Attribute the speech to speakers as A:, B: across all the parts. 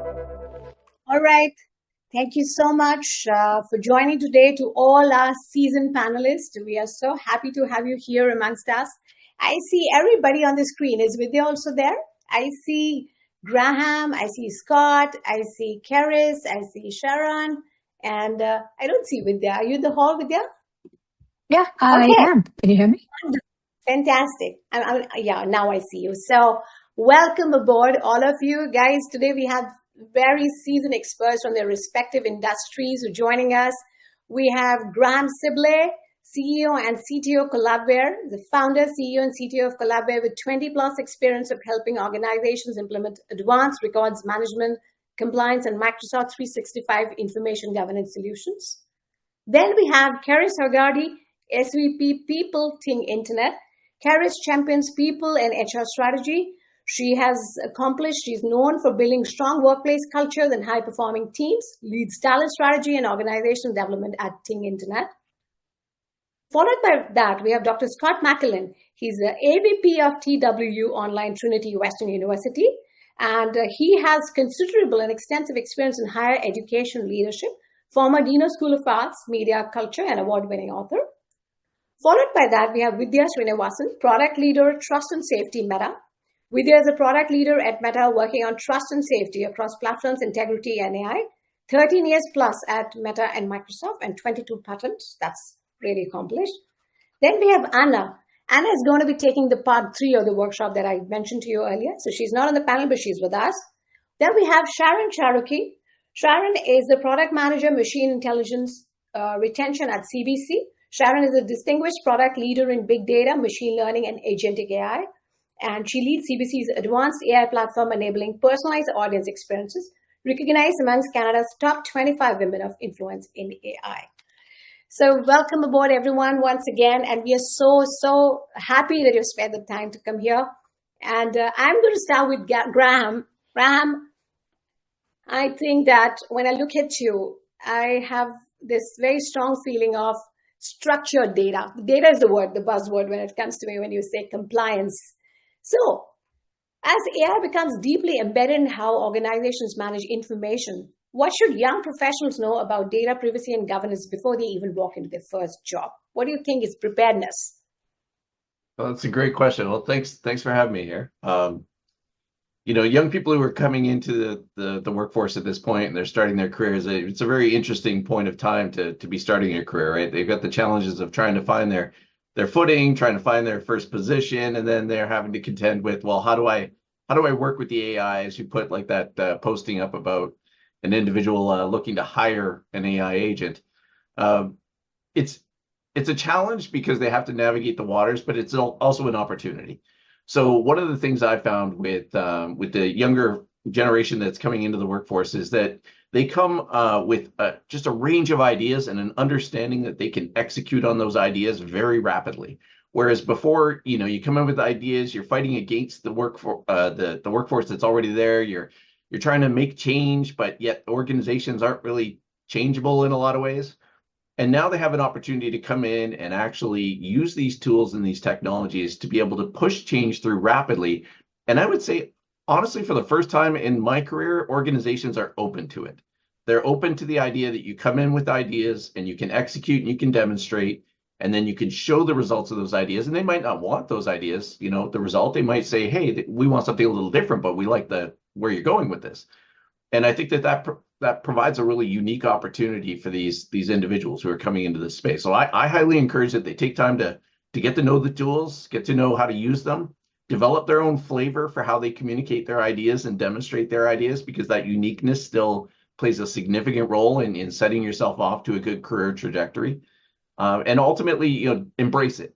A: All right. Thank you so much for joining today to all our seasoned panelists. We are so happy to have you here amongst us. I see everybody on the screen. Is Vidya also there? I see Graham, I see Scott, I see Karis, I see Sharon, and I don't see Vidya. Are you in the hall, Vidya?
B: Yeah, I am. Can you hear me?
A: Fantastic. Yeah, now I see you. So welcome aboard, all of you guys. Today we have very seasoned experts from their respective industries who are joining us. We have Graham Sibley, CEO and CTO Collabware, the founder, CEO and CTO of Collabware with 20 plus experience of helping organizations implement advanced records management, compliance, and Microsoft 365 information governance solutions. Then we have Karis Hargadi, SVP People Ting Internet. Karis champions people and HR strategy. She's known for building strong workplace cultures and high-performing teams, leads talent strategy and organizational development at Ting Internet. Followed by that, we have Dr. Scott McAllen. He's the AVP of TWU Online Trinity Western University, and he has considerable and extensive experience in higher education leadership, former Dean of School of Arts, Media Culture, and award-winning author. Followed by that, we have Vidya Srinivasan, product leader, trust and safety, Meta. Vidya is a product leader at Meta working on trust and safety across platforms, integrity, and AI. 13 years plus at Meta and Microsoft and 22 patents. That's really accomplished. Then we have Anna. Anna is going to be taking the part 3 of the workshop that I mentioned to you earlier. So she's not on the panel, but she's with us. Then we have Sharon Cherokee. Sharon is the product manager, machine intelligence retention at CBC. Sharon is a distinguished product leader in big data, machine learning, and agentic AI. And she leads CBC's advanced AI platform enabling personalized audience experiences, recognized amongst Canada's top 25 women of influence in AI. So welcome aboard, everyone, once again. And we are so happy that you've spent the time to come here. And I'm going to start with Graham. Graham, I think that when I look at you, I have this very strong feeling of structured data. Data is the word, the buzzword when it comes to me when you say compliance. So as AI becomes deeply embedded in how organizations manage information, what should young professionals know about data privacy and governance before they even walk into their first job? What do you think is preparedness?
C: Well, that's a great question. Well, thanks for having me here. Young people who are coming into the workforce at this point and they're starting their careers, it's a very interesting point of time to be starting your career, right? They've got the challenges of trying to find their footing, trying to find their first position, and then they're having to contend with, well, how do I work with the AI, as you put like that posting up about an individual looking to hire an AI agent. It's a challenge because they have to navigate the waters, but it's also an opportunity. So one of the things I found with the younger generation that's coming into the workforce is that they come with just a range of ideas and an understanding that they can execute on those ideas very rapidly. Whereas before, you come in with ideas, you're fighting against the workforce that's already there. You're trying to make change, but yet organizations aren't really changeable in a lot of ways. And now they have an opportunity to come in and actually use these tools and these technologies to be able to push change through rapidly. And I would say, honestly, for the first time in my career, organizations are open to it. They're open to the idea that you come in with ideas and you can execute and you can demonstrate, and then you can show the results of those ideas. And they might not want those ideas, the result. They might say, hey, we want something a little different, but we like where you're going with this. And I think that provides a really unique opportunity for these individuals who are coming into this space. So I highly encourage that they take time to get to know the tools, get to know how to use them, develop their own flavor for how they communicate their ideas and demonstrate their ideas, because that uniqueness still plays a significant role in setting yourself off to a good career trajectory. And ultimately, embrace it.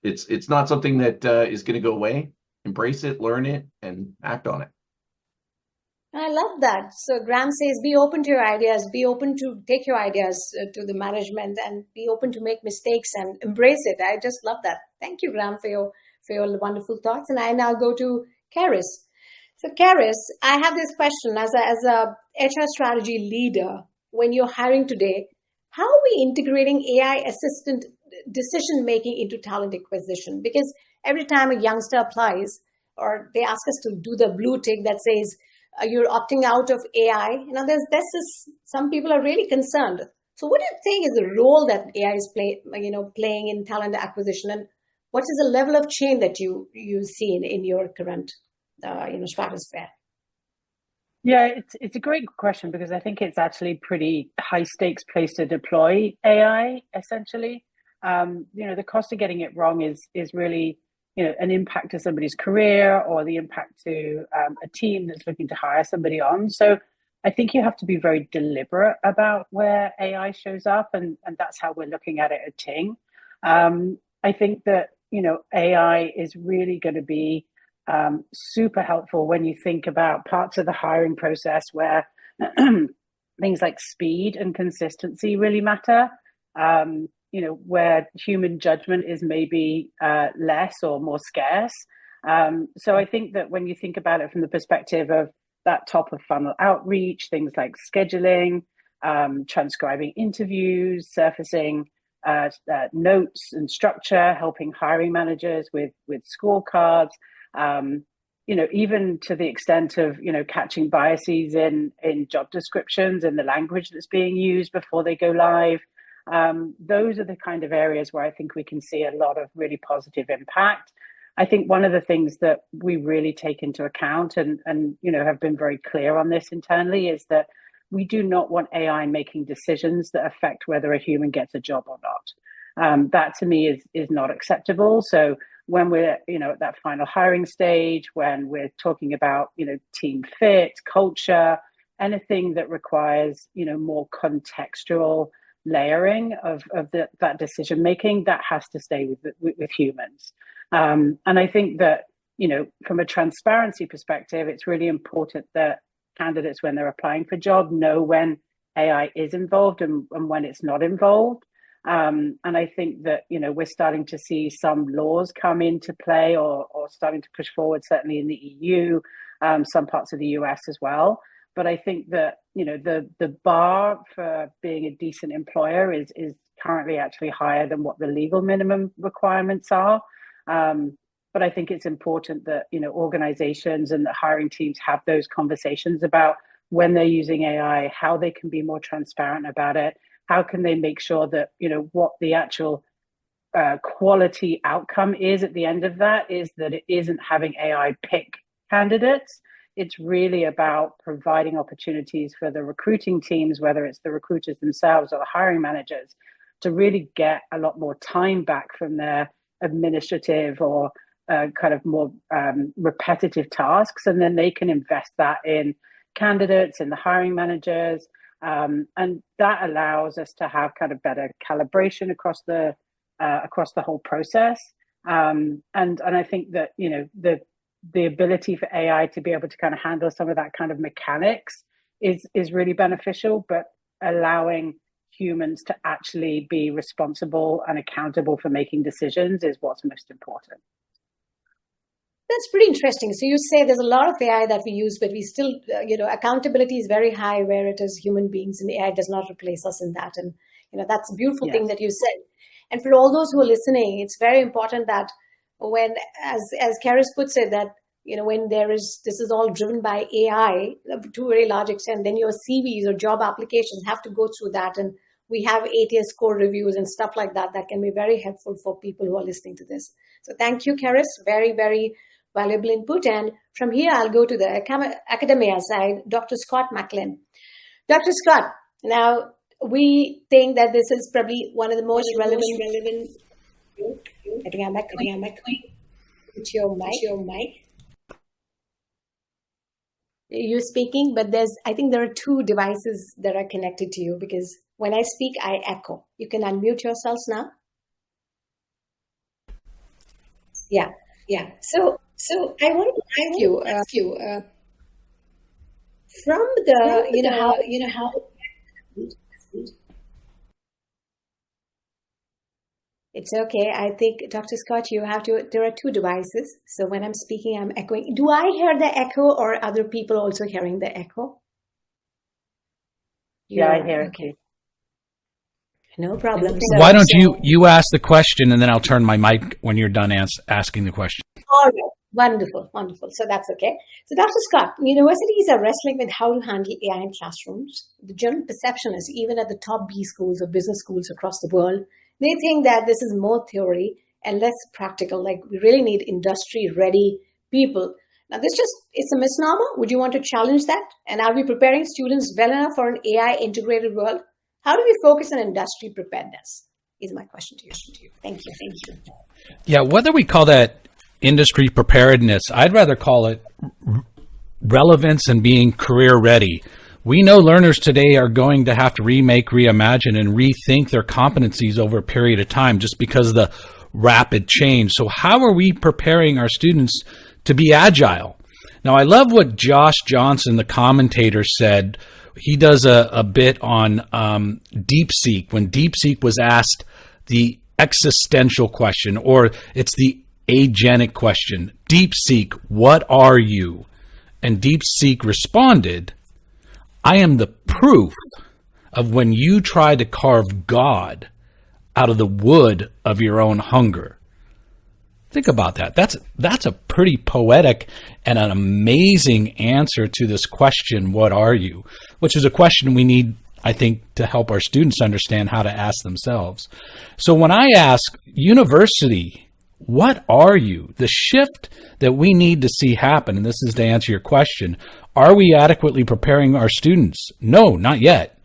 C: It's not something that is going to go away. Embrace it, learn it, and act on it.
A: I love that. So Graham says, be open to your ideas, be open to take your ideas to the management, and be open to make mistakes and embrace it. I just love that. Thank you, Graham, for your wonderful thoughts. And I now go to Karis. So Karis, I have this question as a HR strategy leader. When you're hiring today, how are we integrating AI assistant decision making into talent acquisition? Because every time a youngster applies, or they ask us to do the blue tick that says, you're opting out of AI. Some people are really concerned. So what do you think is the role that AI is playing in talent acquisition, and what is the level of change that you see in your current stratosphere?
D: Yeah, it's a great question, because I think it's actually pretty high stakes place to deploy AI. Essentially, the cost of getting it wrong is really an impact to somebody's career, or the impact to a team that's looking to hire somebody on. So I think you have to be very deliberate about where AI shows up, and that's how we're looking at it at Ting. I think that AI is really going to be super helpful when you think about parts of the hiring process where things like speed and consistency really matter. Where human judgment is maybe less or more scarce. So I think that when you think about it from the perspective of that top of funnel outreach, things like scheduling, transcribing interviews, surfacing notes and structure, helping hiring managers with scorecards, even to the extent of catching biases in job descriptions and the language that's being used before they go live. Those are the kind of areas where I think we can see a lot of really positive impact. I think one of the things that we really take into account and have been very clear on this internally is that we do not want AI making decisions that affect whether a human gets a job or not. That to me is not acceptable. So when we're at that final hiring stage, when we're talking about team fit, culture, anything that requires more contextual layering of that decision making, that has to stay with humans. And I think that from a transparency perspective, it's really important that candidates, when they're applying for job, know when AI is involved and when it's not involved. And I think that we're starting to see some laws come into play or starting to push forward, certainly in the EU, some parts of the US as well. But I think that the bar for being a decent employer is currently actually higher than what the legal minimum requirements are. But I think it's important that organizations and the hiring teams have those conversations about when they're using AI, how they can be more transparent about it, how can they make sure that what the actual quality outcome is at the end of that is that it isn't having AI pick candidates. It's really about providing opportunities for the recruiting teams, whether it's the recruiters themselves or the hiring managers, to really get a lot more time back from their administrative or kind of more repetitive tasks. And then they can invest that in candidates and the hiring managers. And that allows us to have kind of better calibration across the whole process. And I think that, the ability for AI to be able to kind of handle some of that kind of mechanics is really beneficial, but allowing humans to actually be responsible and accountable for making decisions is what's most important.
A: That's pretty interesting. So you say there's a lot of AI that we use, but we still, accountability is very high where it is human beings, and AI does not replace us in that. And, that's a beautiful thing that you said. And for all those who are listening, it's very important that when, as Karis puts it, that, when this is all driven by AI to a very large extent, then your CVs or job applications have to go through that. And we have ATS score reviews and stuff like that can be very helpful for people who are listening to this. So thank you, Karis. Very, very valuable input. And from here, I'll go to the academia side, Dr. Scott Macklin. Dr. Scott, now we think that this is probably one of the most relevant. I think I'm echoing. Put your mic. You're speaking, but I think there are two devices that are connected to you, because when I speak, I echo. You can unmute yourselves now. Yeah. So I want to ask you from the how it's okay. I think, Dr. Scott, there are two devices. So when I'm speaking, I'm echoing. Do I hear the echo, or are other people also hearing the echo?
D: Yeah, I hear it.
A: Okay. No problem.
E: So, why don't you ask the question, and then I'll turn my mic when you're done asking the question.
A: All right. Wonderful, wonderful. So that's okay. So Dr. Scott, universities are wrestling with how to handle AI in classrooms. The general perception is even at the top B schools or business schools across the world, they think that this is more theory and less practical. Like we really need industry ready people. Now this just, it's a misnomer. Would you want to challenge that? And are we preparing students well enough for an AI integrated world? How do we focus on industry preparedness? Is my question to you. Thank you. Thank you.
E: Yeah, whether we call that industry preparedness, I'd rather call it relevance and being career ready. We know learners today are going to have to remake, reimagine, and rethink their competencies over a period of time just because of the rapid change. So how are we preparing our students to be agile? Now, I love what Josh Johnson, the commentator, said. He does a bit on DeepSeek, when DeepSeek was asked the existential question, or it's the agenic question. DeepSeek, what are you? And DeepSeek responded, I am the proof of when you try to carve God out of the wood of your own hunger. Think about that. That's a pretty poetic and an amazing answer to this question, what are you? Which is a question we need, I think, to help our students understand how to ask themselves. So when I ask university, what are you? The shift that we need to see happen, and this is to answer your question, are we adequately preparing our students? No, not yet.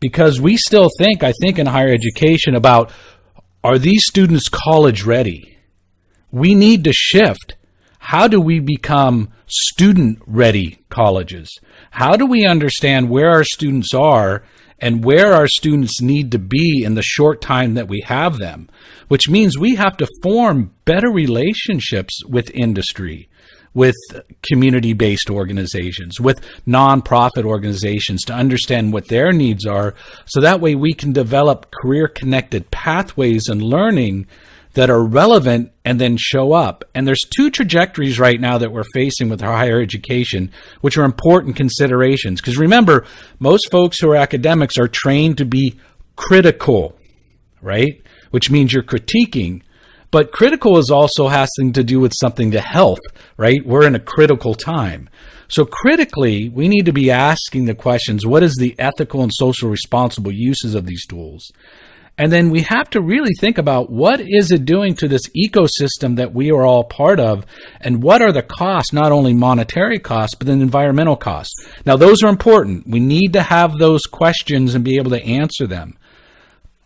E: Because we still think, I think in higher education about, are these students college ready? We need to shift. How do we become student ready colleges? How do we understand where our students are and where our students need to be in the short time that we have them? Which means we have to form better relationships with industry, with community-based organizations, with nonprofit organizations to understand what their needs are, so that way we can develop career-connected pathways and learning that are relevant and then show up. And there's two trajectories right now that we're facing with our higher education, which are important considerations. Because remember, most folks who are academics are trained to be critical, right? Which means you're critiquing. But critical is also having to do with something to health, right? We're in a critical time. So critically, we need to be asking the questions, what is the ethical and social responsible uses of these tools? And then we have to really think about what is it doing to this ecosystem that we are all part of, and what are the costs, not only monetary costs, but then environmental costs. Now, those are important. We need to have those questions and be able to answer them.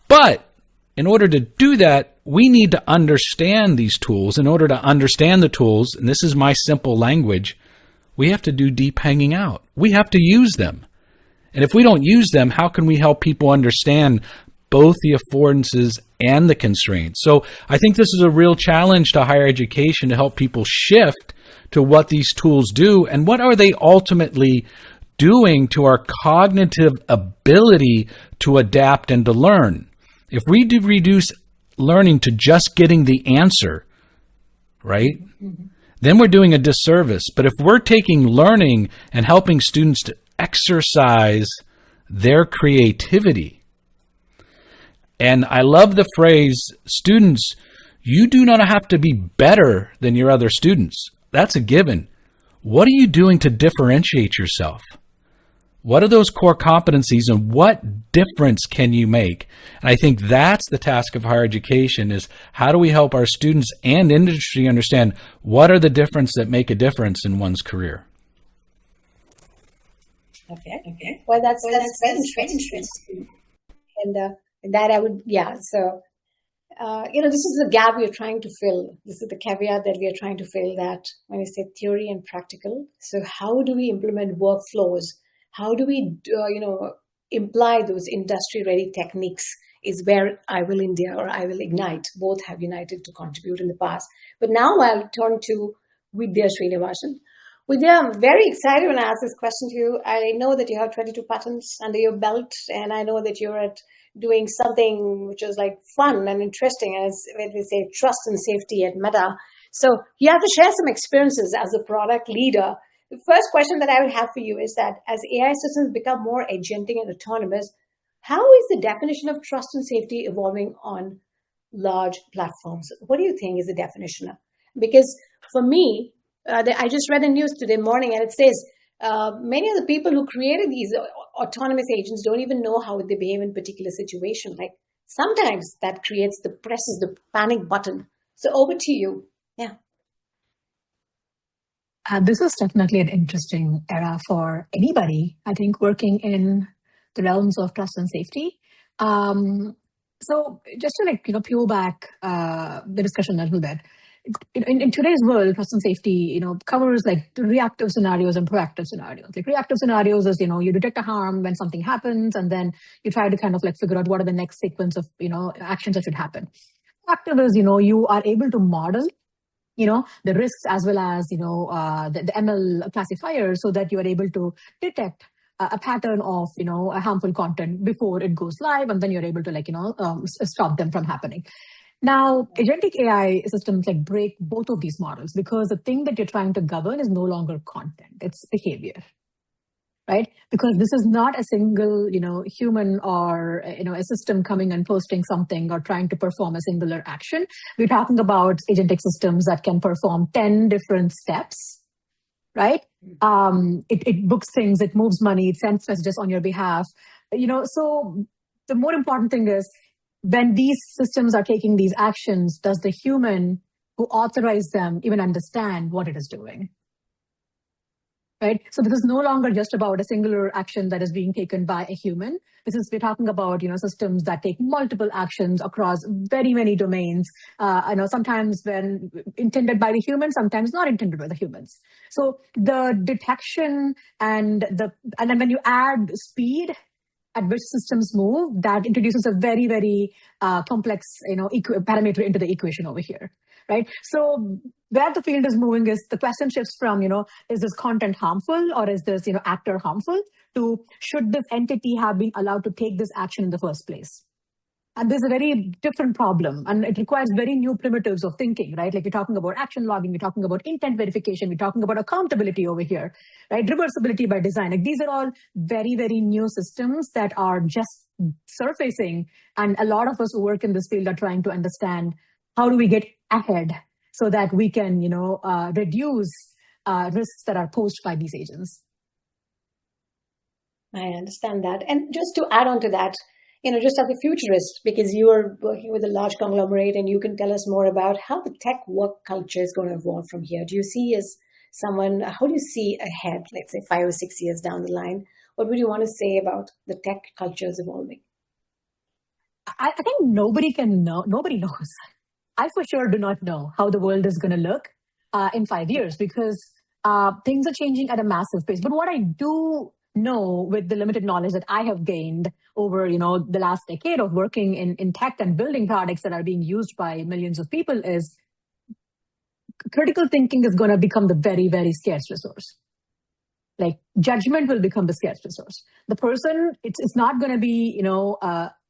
E: But in order to do that, we need to understand these tools. In order to understand the tools, and this is my simple language, we have to do deep hanging out. We have to use them. And if we don't use them, how can we help people understand both the affordances and the constraints? So I think this is a real challenge to higher education to help people shift to what these tools do and what are they ultimately doing to our cognitive ability to adapt and to learn. If we do reduce learning to just getting the answer, right, then we're doing a disservice. But if we're taking learning and helping students to exercise their creativity, and I love the phrase, students, you do not have to be better than your other students. That's a given. What are you doing to differentiate yourself? What are those core competencies and what difference can you make? And I think that's the task of higher education, is how do we help our students and industry understand what are the difference that make a difference in one's career?
A: Okay. Well, that's very interesting. And that I would, yeah. So, this is the gap we are trying to fill. This is the caveat that we are trying to fill, that when you say theory and practical, so how do we implement workflows? How do we, imply those industry-ready techniques is where IWIL India or IWIL Ignite both have united to contribute in the past. But now I'll turn to Vidya Srinivasan. Vidya, I'm very excited when I ask this question to you. I know that you have 22 patents under your belt, and I know that you're doing something which is like fun and interesting, as we say, trust and safety at Meta. So you have to share some experiences as a product leader. The first question that I would have for you is that as AI systems become more agentic and autonomous, how is the definition of trust and safety evolving on large platforms? What do you think is the definition of? Because For me, I just read the news today morning, and it says many of the people who created these autonomous agents don't even know how they behave in particular situation. Like sometimes that presses the panic button. So over to you. Yeah.
B: This is definitely an interesting era for anybody, I think, working in the realms of trust and safety. So just to peel back the discussion a little bit, in today's world, trust and safety, covers like the reactive scenarios and proactive scenarios. Like reactive scenarios is, you detect a harm when something happens, and then you try to kind of like figure out what are the next sequence of, actions that should happen. Proactive is, you are able to model the risks as well as the ML classifier, so that you are able to detect a pattern of a harmful content before it goes live, and then you're able to stop them from happening. Now, agentic AI systems break both of these models, because the thing that you're trying to govern is no longer content, it's behavior. Right? Because this is not a single, human or, a system coming and posting something or trying to perform a singular action. We're talking about agentic systems that can perform 10 different steps, right? It books things, it moves money, it sends messages on your behalf. So the more important thing is, when these systems are taking these actions, does the human who authorized them even understand what it is doing? Right? So this is no longer just about a singular action that is being taken by a human. We're talking about, systems that take multiple actions across very many domains. Sometimes when intended by the human, sometimes not intended by the humans. So the detection and then when you add speed at which systems move, that introduces a very, very complex, parameter into the equation over here, right? So where the field is moving is the question shifts from, is this content harmful, or is this, actor harmful, to should this entity have been allowed to take this action in the first place? And there's a very different problem, and it requires very new primitives of thinking, right? Like we're talking about action logging, we're talking about intent verification, we're talking about accountability over here, right? Reversibility by design. Like these are all very, very new systems that are just surfacing. And a lot of us who work in this field are trying to understand, how do we get ahead so that we can, reduce risks that are posed by these agents?
A: I understand that. And just to add on to that, just as a futurist, because you are working with a large conglomerate and you can tell us more about how the tech work culture is going to evolve from here. Do you see as someone, how do you see ahead, let's say 5 or 6 years down the line? What would you want to say about the tech culture is evolving?
B: I think nobody knows. I for sure do not know how the world is going to look in 5 years, because things are changing at a massive pace. But what I do know, with the limited knowledge that I have gained over the last decade of working in tech and building products that are being used by millions of people, is critical thinking is going to become the very, very scarce resource. Like judgment will become the scarce resource. The person, it's not going to be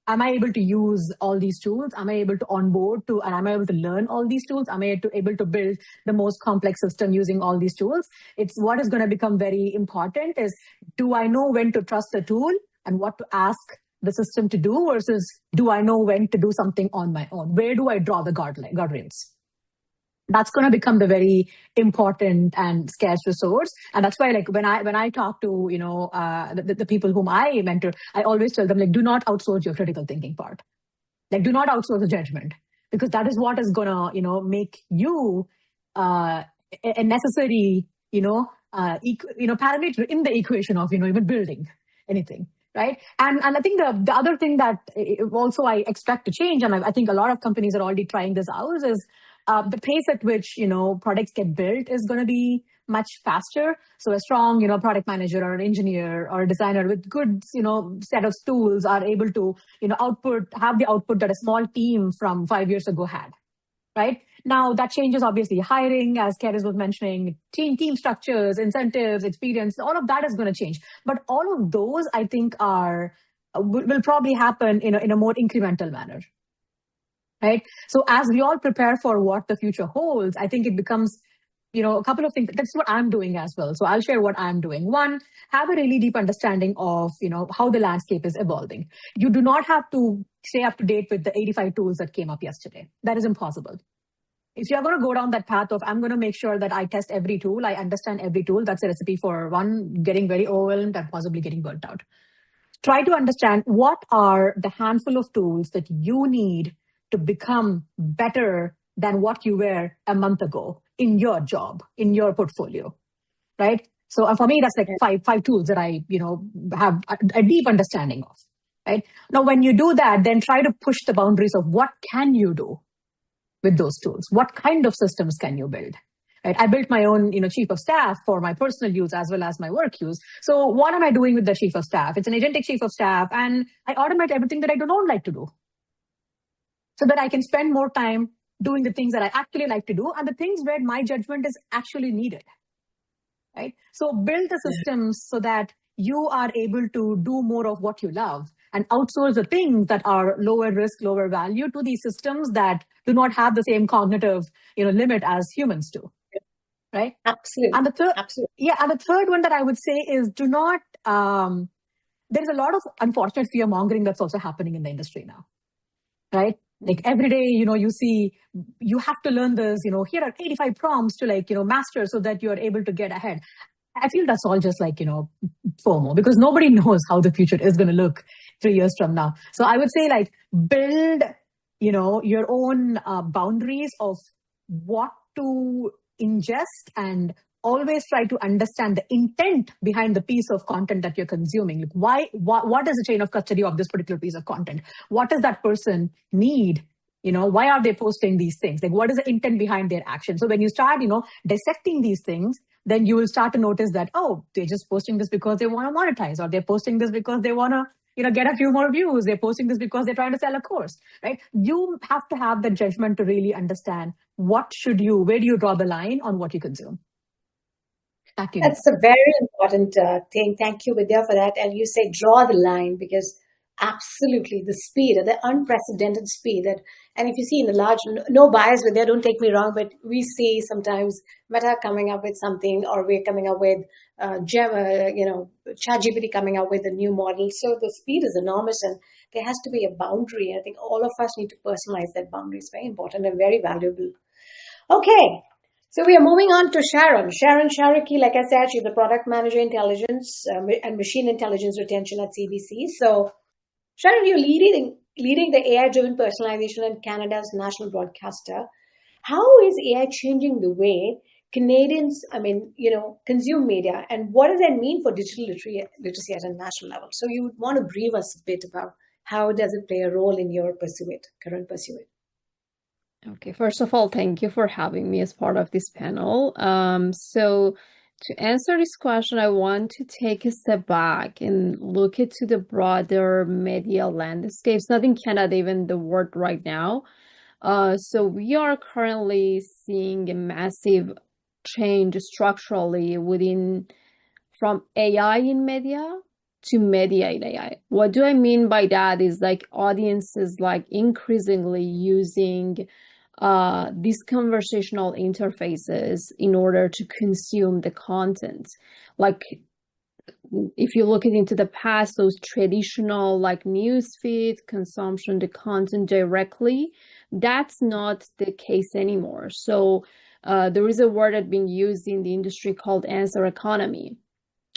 B: am I able to use all these tools? Am I able to onboard to, and am I able to learn all these tools? Am I able to build the most complex system using all these tools? It's what is going to become very important is, do I know when to trust the tool and what to ask the system to do, versus do I know when to do something on my own? Where do I draw the guardrails? That's going to become the very important and scarce resource. And that's why, like, when I talk to, the people whom I mentor, I always tell them, like, do not outsource your critical thinking part. Like, do not outsource the judgment, because that is what is going to, make you a necessary, parameter in the equation of, even building anything. Right. And I think the other thing that also I expect to change, and I think a lot of companies are already trying this out, is the pace at which, products get built is going to be much faster. So a strong, product manager or an engineer or a designer with good, set of tools are able to, have the output that a small team from 5 years ago had. Right. Now that changes obviously hiring, as Keris was mentioning, team structures, incentives, experience, all of that is going to change. But all of those, I think, will probably happen in a more incremental manner. Right. So as we all prepare for what the future holds, I think it becomes, a couple of things. That's what I'm doing as well. So I'll share what I'm doing. One, have a really deep understanding of, how the landscape is evolving. You do not have to stay up to date with the 85 tools that came up yesterday. That is impossible. If you're going to go down that path of, I'm going to make sure that I test every tool, I understand every tool, that's a recipe for one, getting very overwhelmed and possibly getting burnt out. Try to understand what are the handful of tools that you need to become better than what you were a month ago in your job, in your portfolio, right? So for me, that's like five tools that I, have a deep understanding of, right? Now, when you do that, then try to push the boundaries of what can you do with those tools? What kind of systems can you build? Right? I built my own, chief of staff for my personal use as well as my work use. So what am I doing with the chief of staff? It's an agentic chief of staff, and I automate everything that I do not like to do, so that I can spend more time doing the things that I actually like to do and the things where my judgment is actually needed. Right? So build the systems so that you are able to do more of what you love and outsource the things that are lower risk, lower value to these systems that do not have the same cognitive, limit as humans do. Right?
A: Absolutely.
B: And the third,
A: Absolutely.
B: and the third one that I would say is do not. There's a lot of unfortunate fear mongering that's also happening in the industry now, right? Like every day, you see, you have to learn this. Here are 85 prompts to master so that you are able to get ahead. I feel that's all just FOMO, because nobody knows how the future is going to look 3 years from now. So I would say build, your own boundaries of what to ingest, and always try to understand the intent behind the piece of content that you're consuming. Like what is the chain of custody of this particular piece of content? What does that person need? Why are they posting these things? Like, what is the intent behind their action? So when you start, dissecting these things, then you will start to notice that, oh, they're just posting this because they want to monetize, or they're posting this because they want to, get a few more views. They're posting this because they're trying to sell a course, right? You have to have the judgment to really understand where do you draw the line on what you consume.
A: That's a very important thing. Thank you, Vidya, for that. And you say draw the line, because absolutely the speed, the unprecedented speed that, and if you see in the large, no bias with there, don't take me wrong, but we see sometimes Meta coming up with something, or we're coming up with ChatGPT coming up with a new model. So the speed is enormous, and there has to be a boundary. I think all of us need to personalize that boundary. It's very important and very valuable. Okay. So we are moving on to Sharon. Sharon Sharaki, like I said, she's the product manager intelligence and machine intelligence retention at CBC. So Sharon, you're leading the AI-driven personalization in Canada's national broadcaster. How is AI changing the way Canadians, consume media, and what does that mean for digital literacy at a national level? So you would want to brief us a bit about how does it play a role in your current pursuit?
F: Okay, first of all, thank you for having me as part of this panel. So to answer this question, I want to take a step back and look into the broader media landscapes, not in Canada, even the world right now. So we are currently seeing a massive change structurally from AI in media to media in AI. What do I mean by that is audiences increasingly using these conversational interfaces in order to consume the content. If you look into the past, those traditional newsfeed consumption, the content directly, that's not the case anymore. So there is a word that's being used in the industry called answer economy.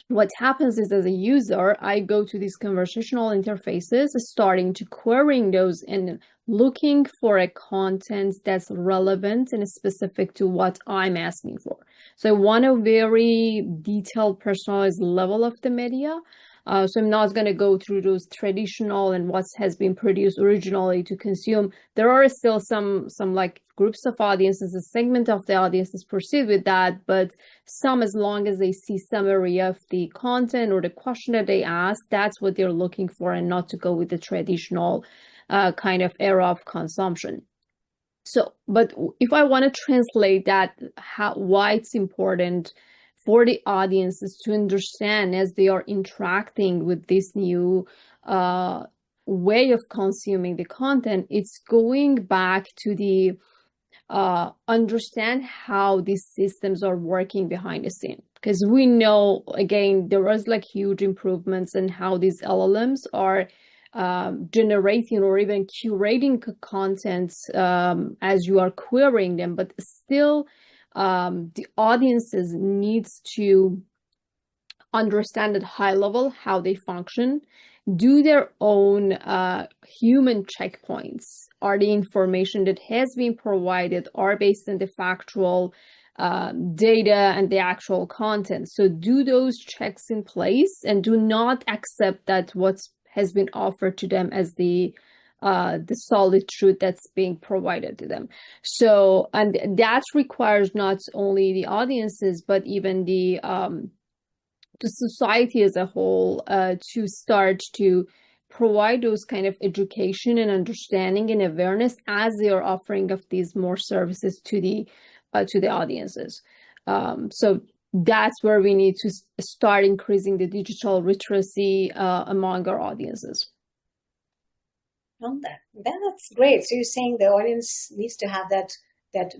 F: What happens is, as a user, I go to these conversational interfaces, starting to querying those and looking for a content that's relevant and specific to what I'm asking for. So I want a very detailed, personalized level of the media. So I'm not going to go through those traditional and what has been produced originally to consume. There are still some groups of audiences, a segment of the audiences proceed with that, but some, as long as they see summary of the content or the question that they ask, that's what they're looking for, and not to go with the traditional kind of era of consumption. So, but if I want to translate that, why it's important for the audiences to understand as they are interacting with this new way of consuming the content, it's going back to the understand how these systems are working behind the scene. Because we know, again, there was huge improvements in how these LLMs are generating or even curating content as you are querying them, but still the audiences needs to understand at high level how they function, do their own human checkpoints. Are the information that has been provided are based on the factual data and the actual content? So do those checks in place and do not accept that what has been offered to them as the solid truth that's being provided to them. So, and that requires not only the audiences, but even the society as a whole to start to provide those kind of education and understanding and awareness as they are offering of these more services to the audiences. So that's where we need to start increasing the digital literacy among our audiences.
A: On that's great. So you're saying the audience needs to have that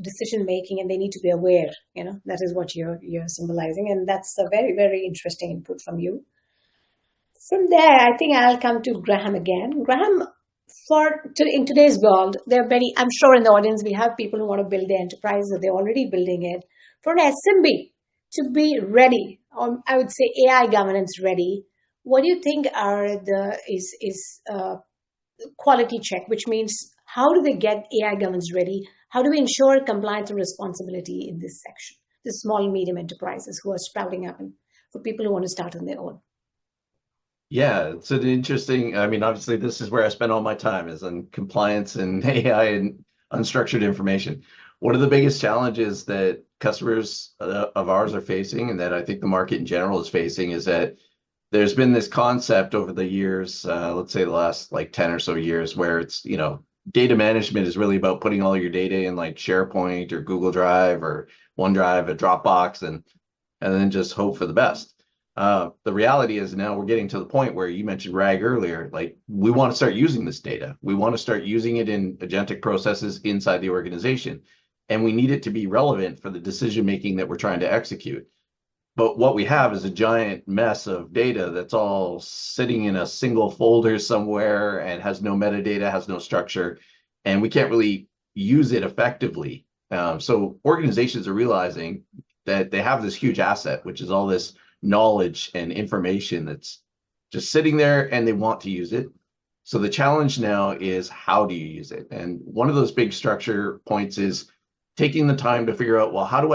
A: decision making, and they need to be aware. That is what you're symbolizing, and that's a very, very interesting input from you. From there, I think I'll come to Graham again. Graham, in today's world, there are many. I'm sure in the audience we have people who want to build their enterprise, or they're already building it. For an SMB to be ready, or I would say AI governance ready, what do you think is quality check, which means how do they get AI governance ready? How do we ensure compliance and responsibility in this section, the small and medium enterprises who are sprouting up, and for people who want to start on their own?
C: Yeah, it's an interesting, obviously this is where I spend all my time, is on compliance and AI and unstructured information. One of the biggest challenges that customers of ours are facing, and that I think the market in general is facing, is that there's been this concept over the years, let's say the last 10 or so years, where it's, data management is really about putting all your data in like SharePoint or Google Drive or OneDrive, a Dropbox, and then just hope for the best. The reality is now we're getting to the point where you mentioned RAG earlier, we want to start using this data. We want to start using it in agentic processes inside the organization, and we need it to be relevant for the decision-making that we're trying to execute. But what we have is a giant mess of data that's all sitting in a single folder somewhere and has no metadata, has no structure, and we can't really use it effectively. So organizations are realizing that they have this huge asset, which is all this knowledge and information that's just sitting there, and they want to use it. So the challenge now is, how do you use it? And one of those big structure points is taking the time to figure out, well, how do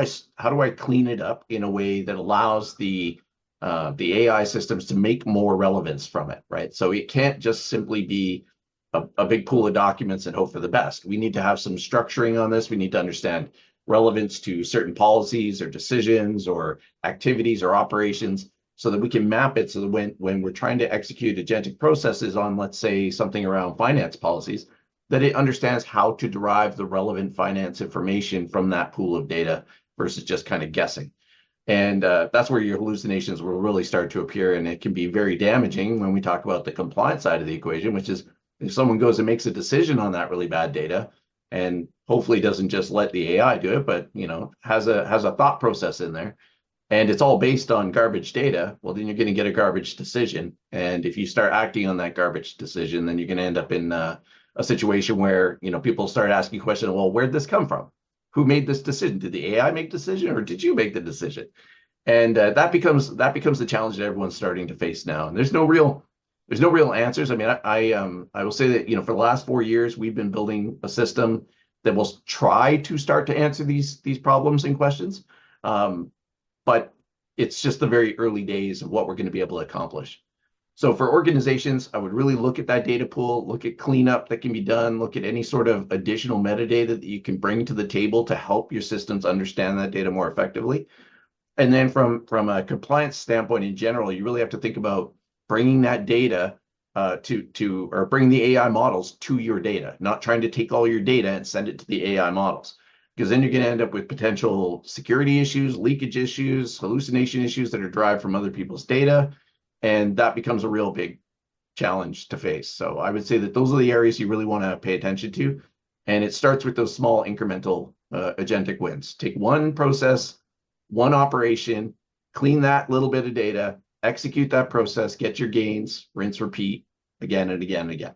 C: I clean it up in a way that allows the AI systems to make more relevance from it, right? So it can't just simply be a big pool of documents and hope for the best. We need to have some structuring on this. We need to understand relevance to certain policies or decisions or activities or operations, so that we can map it, so that when we're trying to execute agentic processes on, let's say, something around finance policies, that it understands how to derive the relevant finance information from that pool of data versus just kind of guessing. And that's where your hallucinations will really start to appear, and it can be very damaging when we talk about the compliance side of the equation, which is if someone goes and makes a decision on that really bad data, and hopefully doesn't just let the AI do it, but has a thought process in there, and it's all based on garbage data, well, then you're going to get a garbage decision. And if you start acting on that garbage decision, then you're going to end up in a situation where people start asking questions. Well, where'd this come from? Who made this decision? Did the AI make the decision, or did you make the decision? And that becomes the challenge that everyone's starting to face now. And there's no real answers. I will say that for the last 4 years we've been building a system that will try to start to answer these problems and questions, but it's just the very early days of what we're going to be able to accomplish. So for organizations, I would really look at that data pool, look at cleanup that can be done, look at any sort of additional metadata that you can bring to the table to help your systems understand that data more effectively. And then from a compliance standpoint in general, you really have to think about bringing that data or bring the AI models to your data, not trying to take all your data and send it to the AI models, because then you're going to end up with potential security issues, leakage issues, hallucination issues that are derived from other people's data. And that becomes a real big challenge to face. So I would say that those are the areas you really want to pay attention to. And it starts with those small incremental agentic wins. Take one process, one operation, clean that little bit of data, execute that process, get your gains, rinse, repeat, again and again and again.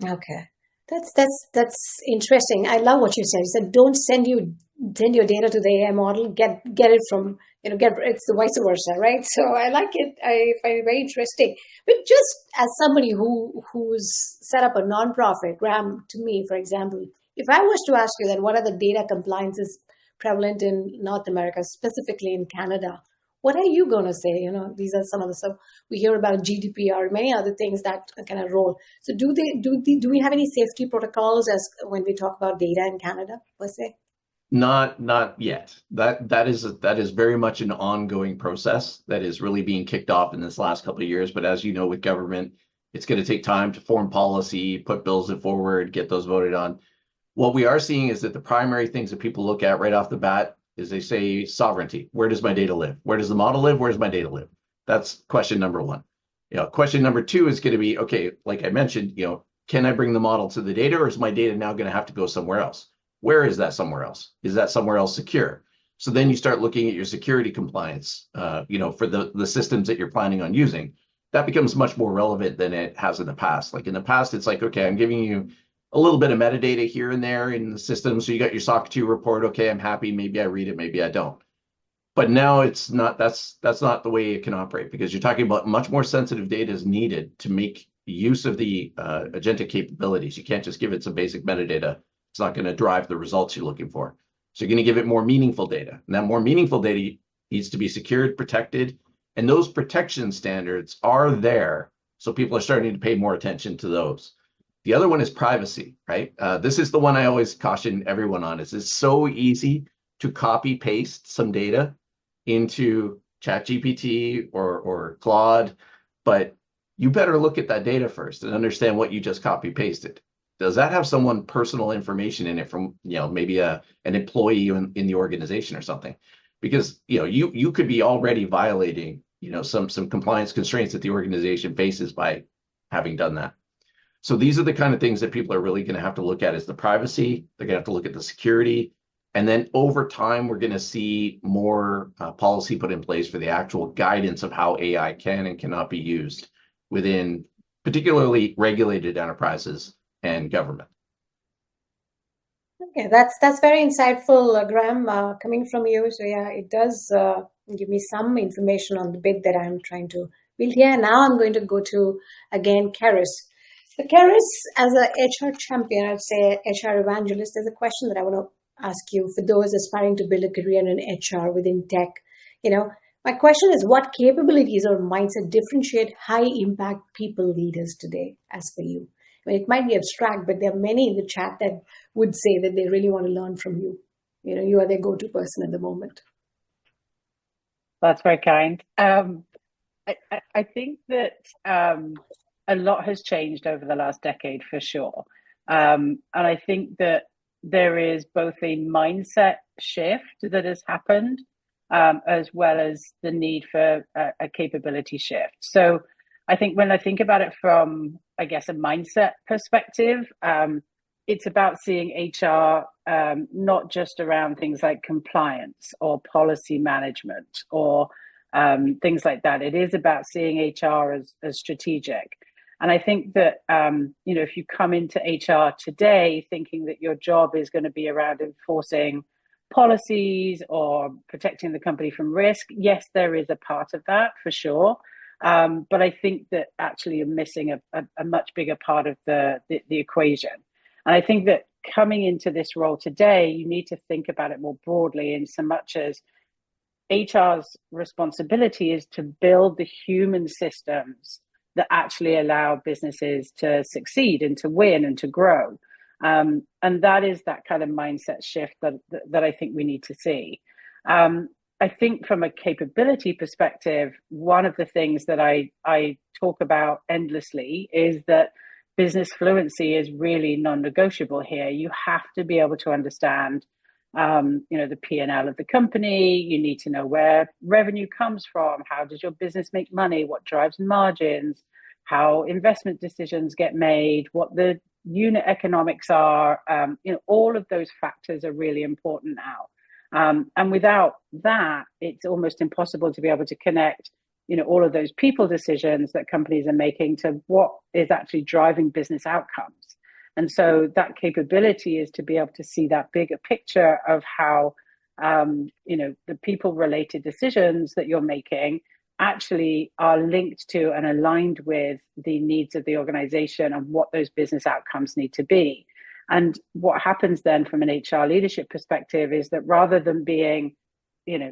A: Okay. That's interesting. I love what you said. You said don't send your data to the AI model. Get it from it's the vice versa, right? So I like it. I find it very interesting. But just as somebody who's set up a nonprofit, Graham, to me, for example, if I was to ask you that what are the data compliances prevalent in North America, specifically in Canada, what are you going to say? These are some of the stuff we hear about GDPR, many other things that kind of roll. So do we have any safety protocols as when we talk about data in Canada, per se?
C: Not yet. That is very much an ongoing process that is really being kicked off in this last couple of years. But as you know, with government, it's going to take time to form policy, put bills forward, get those voted on. What we are seeing is that the primary things that people look at right off the bat is they say sovereignty. Where does my data live? Where does the model live? Where does my data live? That's question number one. Question number two is going to be, okay, like I mentioned, can I bring the model to the data, or is my data now going to have to go somewhere else? Where is that somewhere else? Is that somewhere else secure? So then you start looking at your security compliance, for the systems that you're planning on using. That becomes much more relevant than it has in the past. Like in the past, it's like, okay, I'm giving you a little bit of metadata here and there in the system. So you got your SOC 2 report. Okay, I'm happy. Maybe I read it, maybe I don't. But now it's not, that's not the way it can operate, because you're talking about much more sensitive data is needed to make use of the agentic capabilities. You can't just give it some basic metadata. It's not going to drive the results you're looking for. So you're going to give it more meaningful data. And that more meaningful data needs to be secured, protected, and those protection standards are there. So people are starting to pay more attention to those. The other one is privacy, right? This is the one I always caution everyone on. It's so easy to copy paste some data into ChatGPT or Claude, but you better look at that data first and understand what you just copy pasted. Does that have someone personal information in it from, maybe an employee in the organization or something? Because, you could be already violating, some compliance constraints that the organization faces by having done that. So these are the kind of things that people are really going to have to look at, is the privacy. They're going to have to look at the security. And then over time, we're going to see more policy put in place for the actual guidance of how AI can and cannot be used within particularly regulated enterprises and government.
A: Okay, that's very insightful, Graham, coming from you. So yeah, it does give me some information on the bit that I'm trying to build here. Now I'm going to go to, again, Karis. So Karis, as a HR champion, I'd say HR evangelist, there's a question that I want to ask you for those aspiring to build a career in HR within tech. My question is, what capabilities or mindset differentiate high impact people leaders today, as for you? I mean, it might be abstract, but there are many in the chat that would say that they really want to learn from you. You are their go-to person at the moment.
D: That's very kind. I think that a lot has changed over the last decade, for sure. And I think that there is both a mindset shift that has happened, as well as the need for a capability shift. So I think when I think about it from, I guess, a mindset perspective, it's about seeing HR not just around things like compliance or policy management or things like that. It is about seeing HR as strategic. And I think that, if you come into HR today thinking that your job is going to be around enforcing policies or protecting the company from risk, yes, there is a part of that for sure. But I think that actually you're missing a much bigger part of the equation. And I think that coming into this role today, you need to think about it more broadly, in so much as HR's responsibility is to build the human systems that actually allow businesses to succeed and to win and to grow. And that is that kind of mindset shift that I think we need to see. I think from a capability perspective, one of the things that I talk about endlessly is that business fluency is really non-negotiable here. You have to be able to understand, the P&L of the company. You need to know where revenue comes from. How does your business make money? What drives margins? How investment decisions get made? What the unit economics are? All of those factors are really important now. And without that, it's almost impossible to be able to connect, all of those people decisions that companies are making to what is actually driving business outcomes. And so that capability is to be able to see that bigger picture of how, the people related decisions that you're making actually are linked to and aligned with the needs of the organization and what those business outcomes need to be. And what happens then from an HR leadership perspective is that rather than being,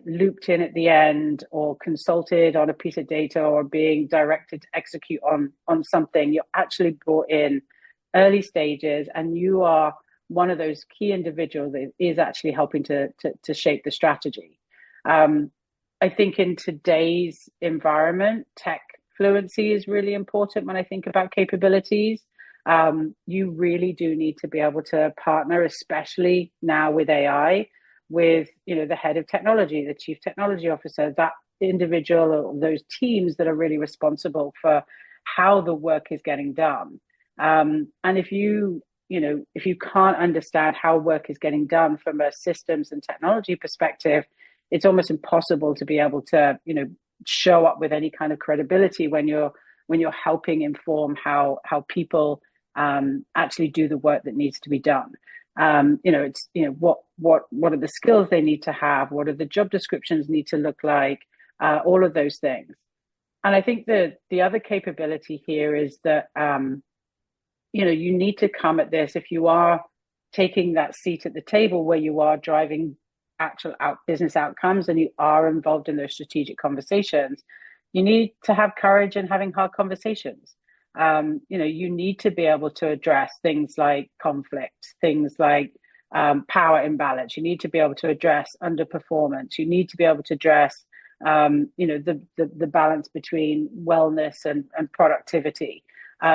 D: looped in at the end or consulted on a piece of data or being directed to execute on something, you're actually brought in early stages, and you are one of those key individuals that is actually helping to shape the strategy. I think in today's environment, tech fluency is really important when I think about capabilities. You really do need to be able to partner, especially now with AI, with the head of technology, the chief technology officer, that individual or those teams that are really responsible for how the work is getting done. And if you can't understand how work is getting done from a systems and technology perspective, it's almost impossible to be able to, show up with any kind of credibility when you're helping inform how people actually do the work that needs to be done. It's what are the skills they need to have, what are the job descriptions need to look like, all of those things. And I think the other capability here is that you need to come at this, if you are taking that seat at the table where you are driving actual business outcomes and you are involved in those strategic conversations, you need to have courage in having hard conversations. You need to be able to address things like conflict, things like power imbalance. You need to be able to address underperformance. You need to be able to address the balance between wellness and productivity.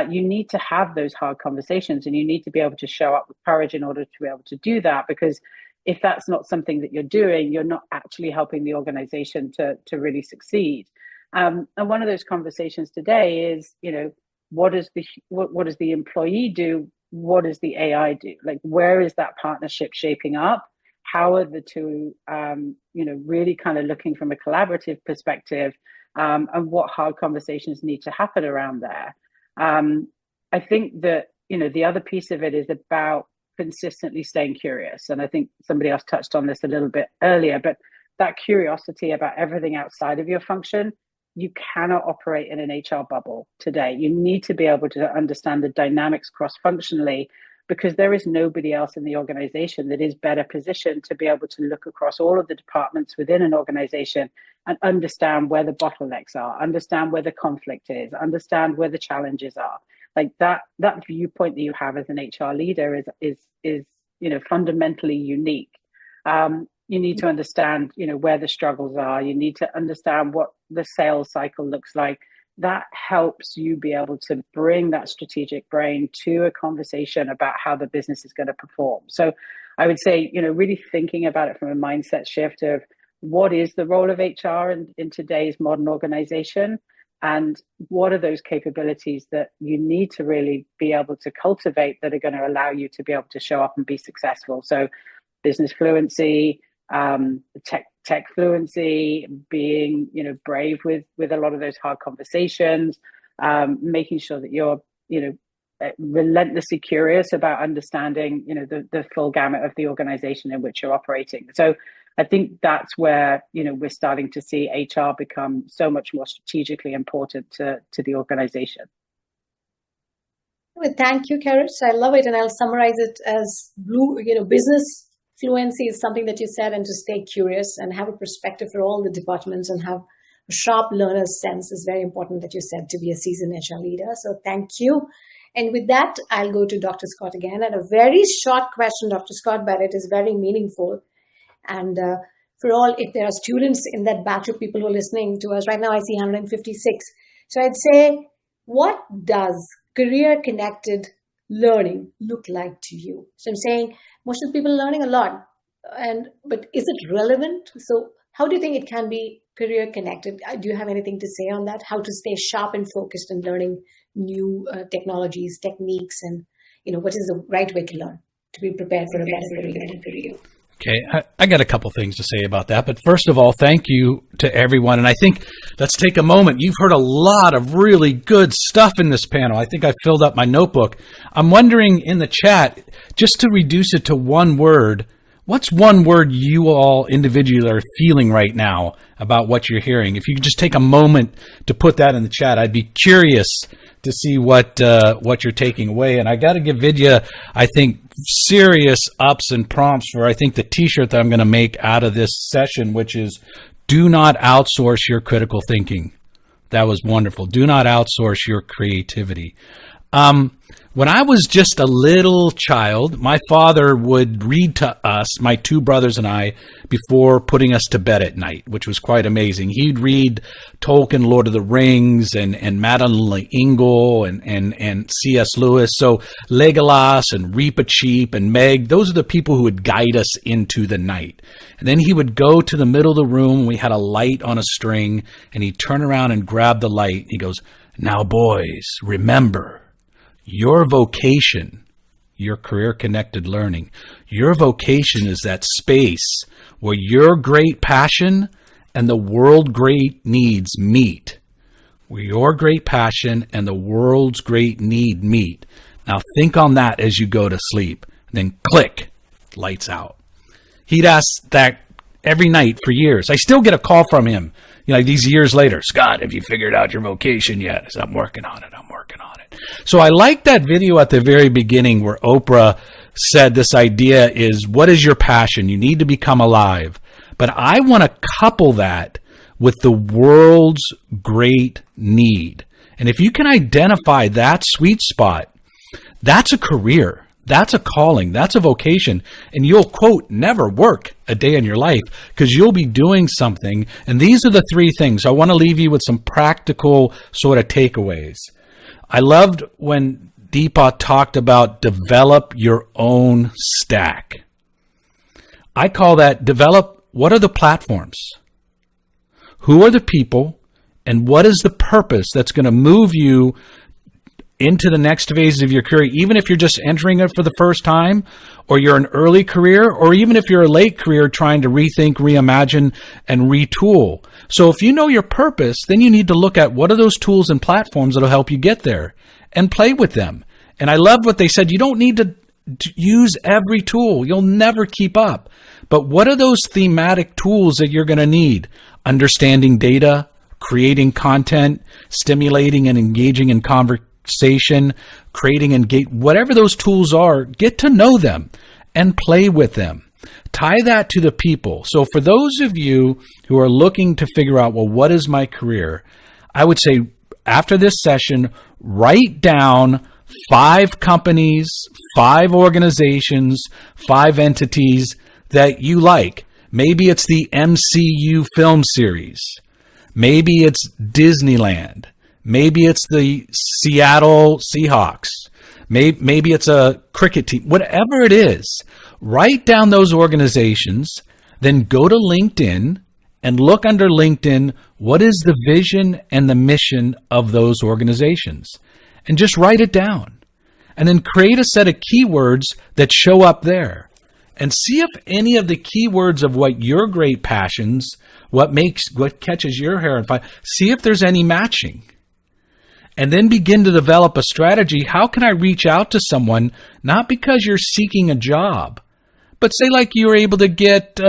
D: You need to have those hard conversations, and you need to be able to show up with courage in order to be able to do that, because if that's not something that you're doing, you're not actually helping the organization to really succeed. And one of those conversations today is, what does the employee do? What does the AI do? Like, where is that partnership shaping up? How are the two, really kind of looking from a collaborative perspective, and what hard conversations need to happen around there? I think that, the other piece of it is about consistently staying curious. And I think somebody else touched on this a little bit earlier, but that curiosity about everything outside of your function, you cannot operate in an HR bubble today. You need to be able to understand the dynamics cross-functionally, because there is nobody else in the organization that is better positioned to be able to look across all of the departments within an organization and understand where the bottlenecks are, understand where the conflict is, understand where the challenges are. Like that viewpoint that you have as an HR leader is fundamentally unique. You need to understand, where the struggles are. You need to understand what the sales cycle looks like. That helps you be able to bring that strategic brain to a conversation about how the business is going to perform. So I would say, really thinking about it from a mindset shift of what is the role of HR in today's modern organization, and what are those capabilities that you need to really be able to cultivate that are going to allow you to be able to show up and be successful. So business fluency, tech fluency, being brave with a lot of those hard conversations, making sure that you're relentlessly curious about understanding the full gamut of the organization in which you're operating. So I think that's where we're starting to see HR become so much more strategically important to the organization.
A: Well, thank you, Karis. I love it, and I'll summarize it as business fluency is something that you said, and to stay curious and have a perspective for all the departments and have a sharp learner's sense is very important, that you said, to be a seasoned HR leader. So thank you. And with that, I'll go to Dr. Scott again. And a very short question, Dr. Scott, but it is very meaningful. And for all, if there are students in that batch of people who are listening to us right now, I see 156. So I'd say, what does career-connected learning look like to you? So I'm saying most of the people are learning a lot, but is it relevant? So how do you think it can be career connected? Do you have anything to say on that? How to stay sharp and focused in learning new technologies, techniques, and what is the right way to learn to be prepared for a better career?
E: Okay, I got a couple things to say about that. But first of all, thank you to everyone. And I think let's take a moment. You've heard a lot of really good stuff in this panel. I think I filled up my notebook. I'm wondering in the chat, just to reduce it to one word, what's one word you all individually are feeling right now about what you're hearing? If you could just take a moment to put that in the chat, I'd be curious to see what you're taking away. And I got to give Vidya, I think, serious ups and prompts for, I think, the t-shirt that I'm going to make out of this session, which is do not outsource your critical thinking. That was wonderful. Do not outsource your creativity. When I was just a little child, my father would read to us, my two brothers and I, before putting us to bed at night, which was quite amazing. He'd read Tolkien, Lord of the Rings, and Madeline L'Engle, and C.S. Lewis. So Legolas and Reepicheep and Meg, those are the people who would guide us into the night. And then he would go to the middle of the room. We had a light on a string, and he'd turn around and grab the light. He goes, "Now, boys, remember, your vocation, your career-connected learning, your vocation is that space where your great passion and the world's great needs meet. Where your great passion and the world's great need meet. Now think on that as you go to sleep." Then click, lights out. He'd ask that every night for years. I still get a call from him, these years later. "Scott, have you figured out your vocation yet?" I said, "I'm working on it. I'm working on it." So I like that video at the very beginning where Oprah said this idea is, what is your passion? You need to become alive. But I want to couple that with the world's great need. And if you can identify that sweet spot, that's a career. That's a calling. That's a vocation. And you'll, quote, never work a day in your life because you'll be doing something. And these are the three things. I want to leave you with some practical sort of takeaways. I loved when Deepa talked about develop your own stack. I call that develop, what are the platforms? Who are the people? And what is the purpose that's going to move you into the next phase of your career, even if you're just entering it for the first time, or you're an early career, or even if you're a late career trying to rethink, reimagine, and retool. So if you know your purpose, then you need to look at what are those tools and platforms that'll help you get there and play with them. And I love what they said. You don't need to use every tool. You'll never keep up. But what are those thematic tools that you're going to need? Understanding data, creating content, stimulating and engaging in conversation, creating whatever those tools are, get to know them and play with them. Tie that to the people. So for those of you who are looking to figure out, well, what is my career? I would say after this session, write down 5 companies, 5 organizations, 5 entities that you like. Maybe it's the MCU film series. Maybe it's Disneyland. Maybe it's the Seattle Seahawks. Maybe it's a cricket team. Whatever it is, write down those organizations, then go to LinkedIn and look under LinkedIn, what is the vision and the mission of those organizations? And just write it down. And then create a set of keywords that show up there. And see if any of the keywords of what your great passions, what catches your hair on fire, see if there's any matching. And then begin to develop a strategy. How can I reach out to someone, not because you're seeking a job, but say like you were able to get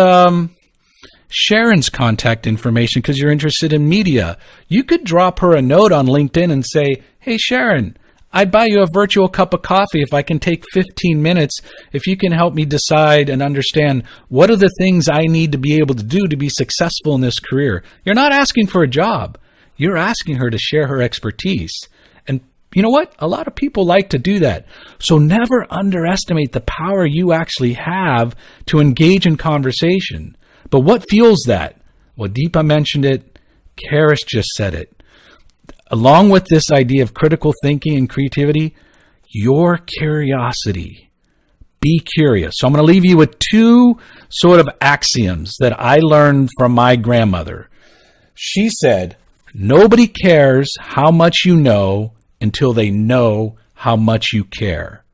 E: Sharon's contact information because you're interested in media. You could drop her a note on LinkedIn and say, "Hey, Sharon, I'd buy you a virtual cup of coffee if I can take 15 minutes, if you can help me decide and understand what are the things I need to be able to do to be successful in this career." You're not asking for a job. You're asking her to share her expertise. And you know what? A lot of people like to do that. So never underestimate the power you actually have to engage in conversation. But what fuels that? Well, Deepa mentioned it. Karis just said it. Along with this idea of critical thinking and creativity, your curiosity. Be curious. So I'm going to leave you with 2 sort of axioms that I learned from my grandmother. She said, nobody cares how much you know until they know how much you care.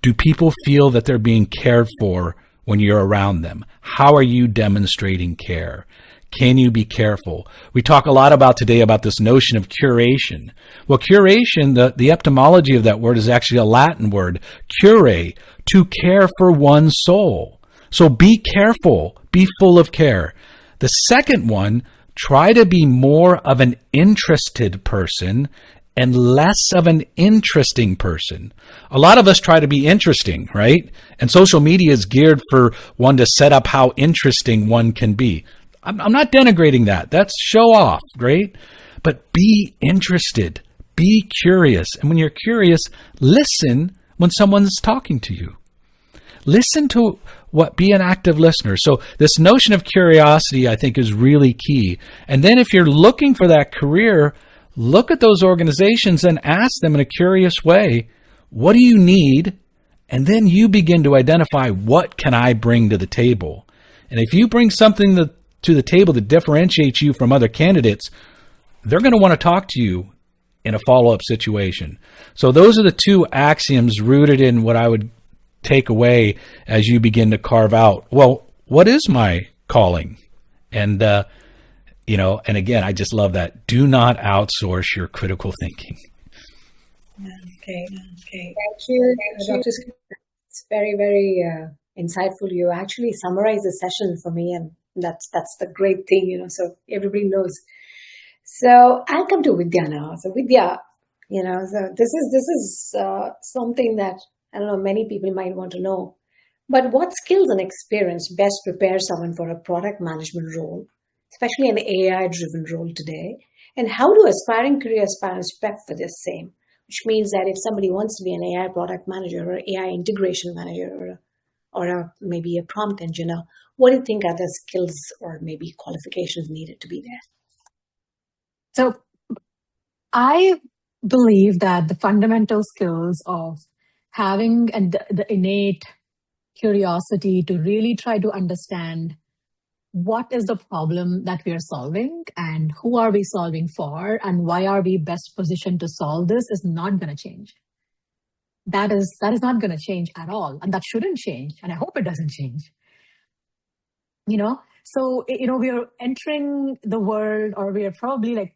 E: Do people feel that they're being cared for when you're around them? How are you demonstrating care? Can you be careful? We talk a lot about today about this notion of curation. Well, curation, the etymology of that word is actually a Latin word, cure, to care for one's soul. So be careful, be full of care. The second one, try to be more of an interested person and less of an interesting person. A lot of us try to be interesting, right? And social media is geared for one to set up how interesting one can be. I'm not denigrating that. That's show off, great? But be interested, be curious. And when you're curious, listen when someone's talking to you. Listen to be an active listener. So this notion of curiosity, I think, is really key. And then if you're looking for that career, look at those organizations and ask them in a curious way, what do you need? And then you begin to identify, what can I bring to the table? And if you bring something to the table that differentiates you from other candidates, they're going to want to talk to you in a follow-up situation. So those are the two axioms rooted in what I would take away as you begin to carve out, well, what is my calling? And, and again, I just love that. Do not outsource your critical thinking.
A: Okay. Thank you, Dr. Scott. It's very, very insightful. You actually summarized the session for me, and that's the great thing, so everybody knows. So I'll come to Vidya now. So Vidya, so this is something that, I don't know, many people might want to know. But what skills and experience best prepare someone for a product management role, especially an AI-driven role today? And how do aspiring career aspirants prep for the same? Which means that if somebody wants to be an AI product manager or AI integration manager or maybe a prompt engineer, what do you think are the skills or maybe qualifications needed to be there?
B: So I believe that the fundamental skills of having the innate curiosity to really try to understand what is the problem that we are solving and who are we solving for and why are we best positioned to solve this is not going to change. That is not going to change at all. And that shouldn't change. And I hope it doesn't change. So, we are entering the world, or we are probably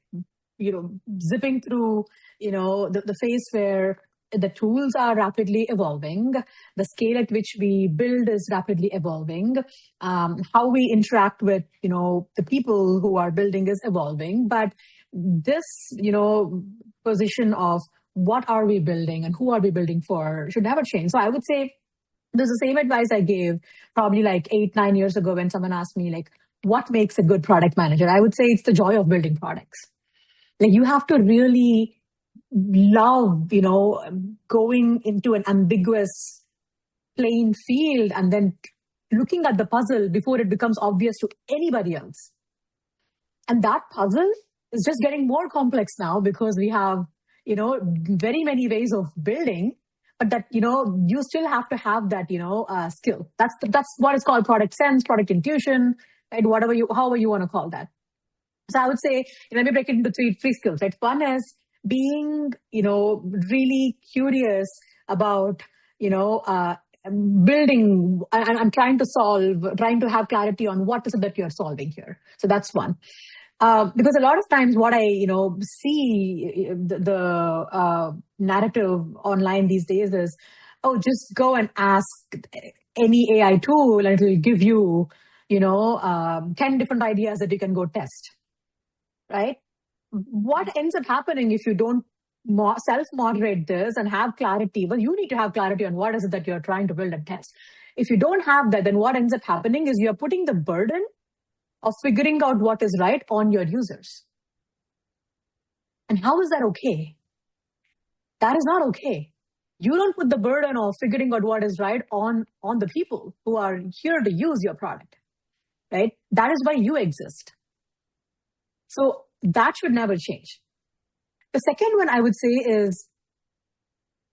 B: zipping through, the phase where the tools are rapidly evolving, the scale at which we build is rapidly evolving, how we interact with, the people who are building is evolving. But this, position of what are we building and who are we building for should never change. So I would say there's the same advice I gave probably 8-9 years ago when someone asked me, what makes a good product manager? I would say it's the joy of building products. You have to really love, going into an ambiguous plain field and then looking at the puzzle before it becomes obvious to anybody else. And that puzzle is just getting more complex now because we have, very many ways of building, but that, you still have to have that, skill. That's what is called product sense, product intuition, right? However you want to call that. So I would say, let me break it into three skills, right? One is being, really curious about, building and trying to have clarity on what is it that you're solving here. So that's one. Because a lot of times what I, see the narrative online these days is, just go and ask any AI tool and it will give you, 10 different ideas that you can go test. Right? What ends up happening if you don't self-moderate this and have clarity? Well, you need to have clarity on what is it that you're trying to build and test. If you don't have that, then what ends up happening is you're putting the burden of figuring out what is right on your users. And how is that okay? That is not okay. You don't put the burden of figuring out what is right on the people who are here to use your product. Right? That is why you exist. So that should never change. The second one I would say is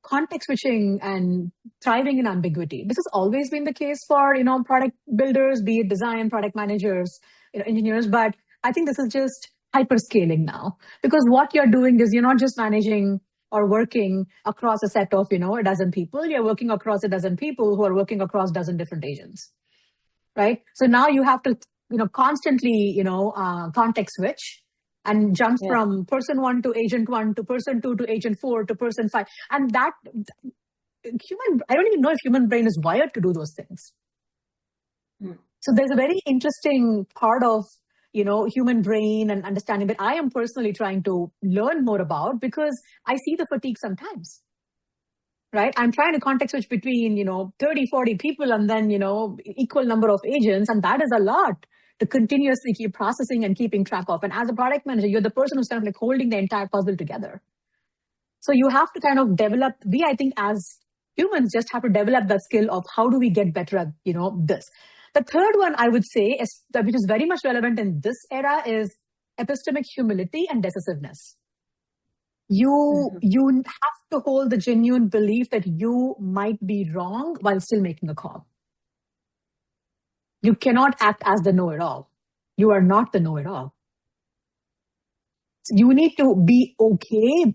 B: context switching and thriving in ambiguity. This has always been the case for, product builders, be it design, product managers, engineers, but I think this is just hyperscaling now because what you're doing is you're not just managing or working across a set of, a dozen people. You're working across a dozen people who are working across a dozen different agents. right? So now you have to, constantly, context switch and jump from person 1 to agent 1 to person 2 to agent 4 to person 5. And that I don't even know if human brain is wired to do those things. So there's a very interesting part of, human brain and understanding that I am personally trying to learn more about, because I see the fatigue sometimes, right? I'm trying to context switch between, 30, 40 people and then, equal number of agents. And that is a lot to continuously keep processing and keeping track of. And as a product manager, you're the person who's kind of like holding the entire puzzle together. So you have to kind of develop, I think as humans just have to develop the skill of how do we get better at, this. The third one I would say, which is very much relevant in this era, is epistemic humility and decisiveness. You have to hold the genuine belief that you might be wrong while still making a call. You cannot act as the know-it-all. You are not the know-it-all. So you need to be okay,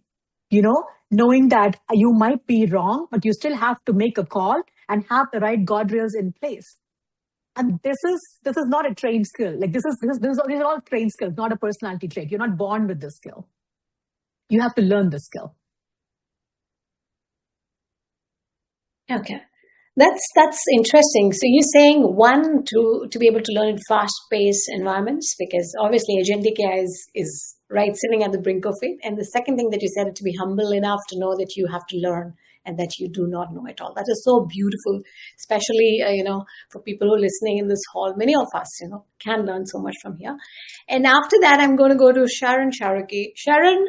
B: knowing that you might be wrong, but you still have to make a call and have the right guardrails in place. And this is not a trained skill. Like these are all trained skills, not a personality trait. You're not born with this skill. You have to learn this skill.
A: Okay. That's interesting. So you're saying one, to be able to learn in fast-paced environments, because obviously agentic AI is right sitting at the brink of it. And the second thing that you said, to be humble enough to know that you have to learn and that you do not know it all. That is so beautiful, especially for people who are listening in this hall. Many of us can learn so much from here. And after that, I'm going to go to Sharon Cherokee. Sharon,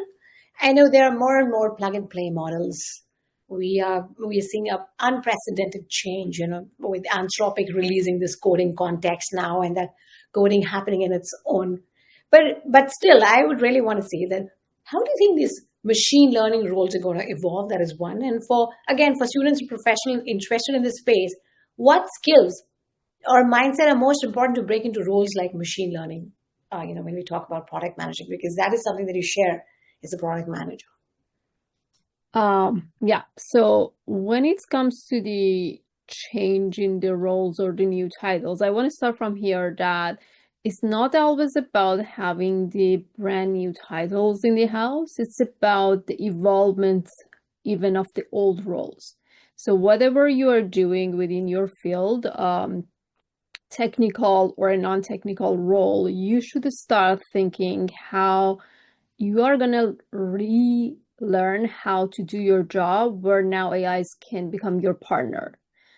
A: I know there are more and more plug-and-play models. We are seeing an unprecedented change, with Anthropic releasing this coding context now, and that coding happening in its own. But still, I would really want to see that. How do you think these machine learning roles are going to evolve? That is one. And for students and professionals interested in this space, what skills or mindset are most important to break into roles like machine learning? When we talk about product management, because that is something that you share as a product manager.
F: So when it comes to the change in the roles or the new titles, I want to start from here that it's not always about having the brand new titles in the house. It's about the evolvement even of the old roles. So whatever you are doing within your field, technical or a non-technical role, you should start thinking how you are going to relearn how to do your job, where now AIs can become your partner.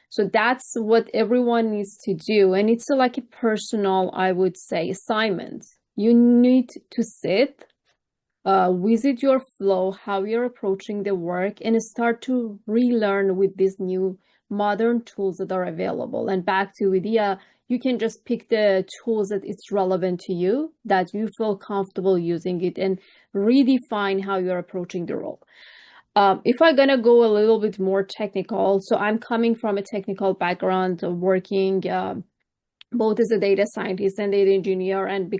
F: So that's what everyone needs to do. And it's like a personal, I would say, assignment. You need to sit, visit your flow, how you're approaching the work, and start to relearn with these new modern tools that are available. And back to Vidya, you can just pick the tools that it's relevant to you, that you feel comfortable using it, and redefine how you're approaching the role. If I'm going to go a little bit more technical, so I'm coming from a technical background, working both as a data scientist and data engineer, and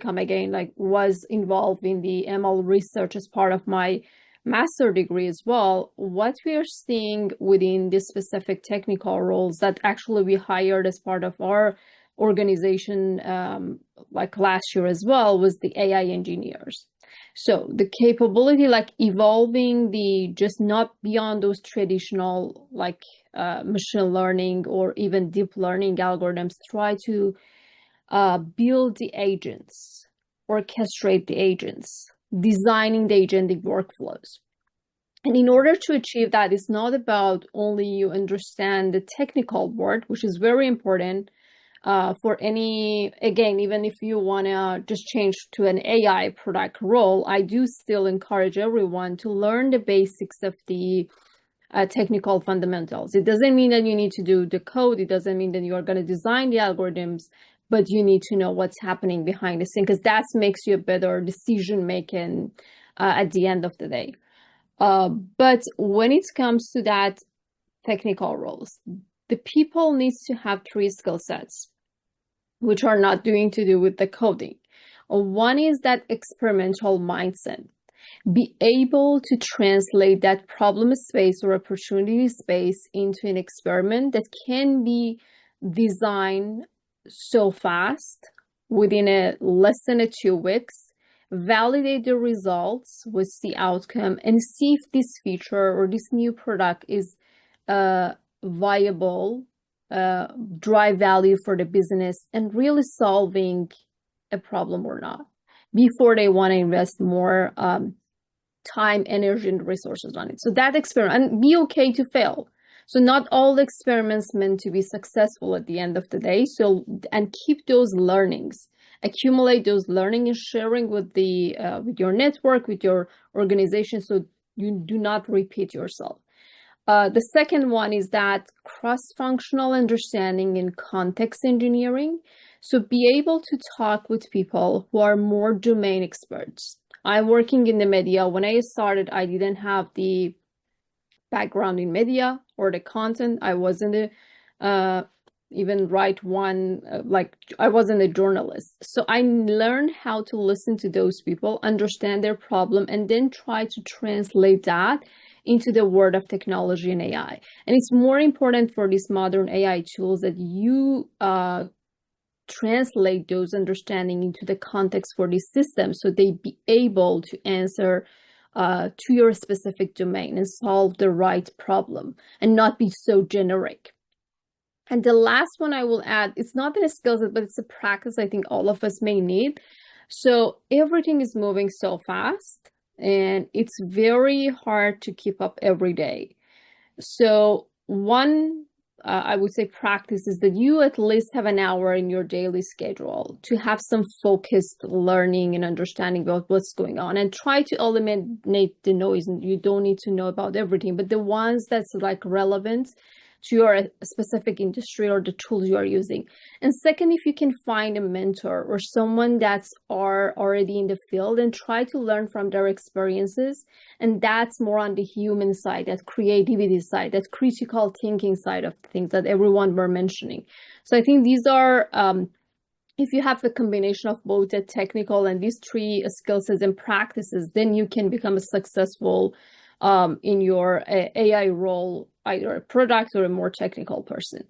F: was involved in the ML research as part of my master degree as well. What we are seeing within this specific technical roles that actually we hired as part of our organization, like last year as well, was the AI engineers. So the capability, like evolving just not beyond those traditional machine learning or even deep learning algorithms, try to build the agents, orchestrate the agents, designing the agentic workflows. And in order to achieve that, it's not about only you understand the technical word, which is very important, for even if you want to just change to an AI product role, I do still encourage everyone to learn the basics of the technical fundamentals. It doesn't mean that you need to do the code. It doesn't mean that you are going to design the algorithms, but you need to know what's happening behind the scene, because that makes you a better decision making at the end of the day. But when it comes to that technical roles, the people needs to have 3 skill sets, which are not doing to do with the coding. One is that experimental mindset. Be able to translate that problem space or opportunity space into an experiment that can be designed so fast within less than 2 weeks, validate the results with the outcome, and see if this feature or this new product is viable, drive value for the business, and really solving a problem or not, before they want to invest more time, energy, and resources on it. So that experiment, and be okay to fail. So not all experiments meant to be successful at the end of the day. So, and keep those learnings, accumulate those learning and sharing with the with your network, with your organization, so you do not repeat yourself. The second one is that cross-functional understanding and context engineering. So be able to talk with people who are more domain experts. I'm working in the media. When I started, I didn't have the background in media or the content. I wasn't even write one, like I wasn't a journalist. So I learned how to listen to those people, understand their problem, and then try to translate that into the world of technology and AI. And it's more important for these modern AI tools that you translate those understanding into the context for these systems, so they be able to answer to your specific domain and solve the right problem and not be so generic. And the last one I will add, it's not a skill set, but it's a practice I think all of us may need. So everything is moving so fast and it's very hard to keep up every day. So one I would say practice is that you at least have an hour in your daily schedule to have some focused learning and understanding about what's going on, and try to eliminate the noise. And you don't need to know about everything, but the ones that's like relevant to your specific industry or the tools you are using. And second, if you can find a mentor or someone that's already in the field, and try to learn from their experiences. And that's more on the human side, that creativity side, that critical thinking side of things that everyone were mentioning. So I think these are, if you have the combination of both the technical and these three skill sets and practices, then you can become a successful in your AI role, either a product or a more technical person.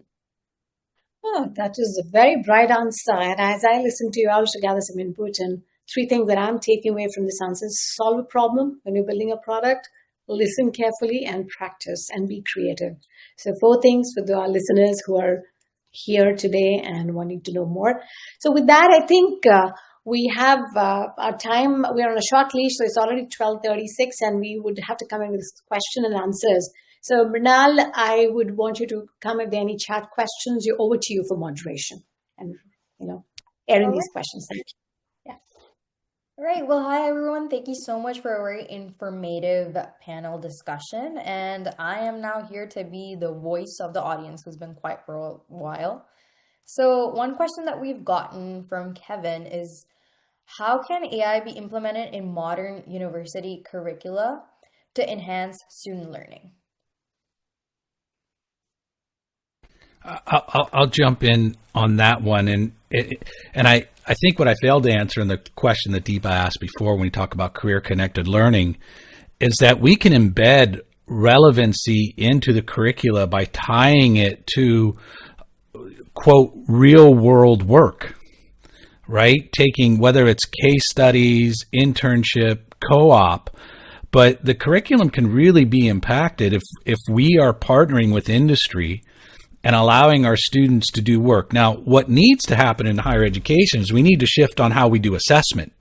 A: Oh, that is a very bright answer. And as I listen to you, I also gather some input. And three things that I'm taking away from this answer is solve a problem when you're building a product, listen carefully, and practice and be creative. So 4 things for our listeners who are here today and wanting to know more. So with that, I think we have our time. We're on a short leash, so it's already 12:36, and we would have to come in with question and answers. So Mrinal, I would want you to come if there are any chat questions. You're over to you for moderation and, airing these questions. Thank you. Yeah.
G: All right. Well, hi, everyone. Thank you so much for a very informative panel discussion. And I am now here to be the voice of the audience who's been quiet for a while. So one question that we've gotten from Kevin is, how can AI be implemented in modern university curricula to enhance student learning?
E: I'll jump in on that one, and I think what I failed to answer in the question that Deepa asked before, when we talk about career connected learning, is that we can embed relevancy into the curricula by tying it to, quote, real world work, right? Taking, whether it's case studies, internship, co-op, but the curriculum can really be impacted if we are partnering with industry and allowing our students to do work. Now, what needs to happen in higher education is we need to shift on how we do assessment.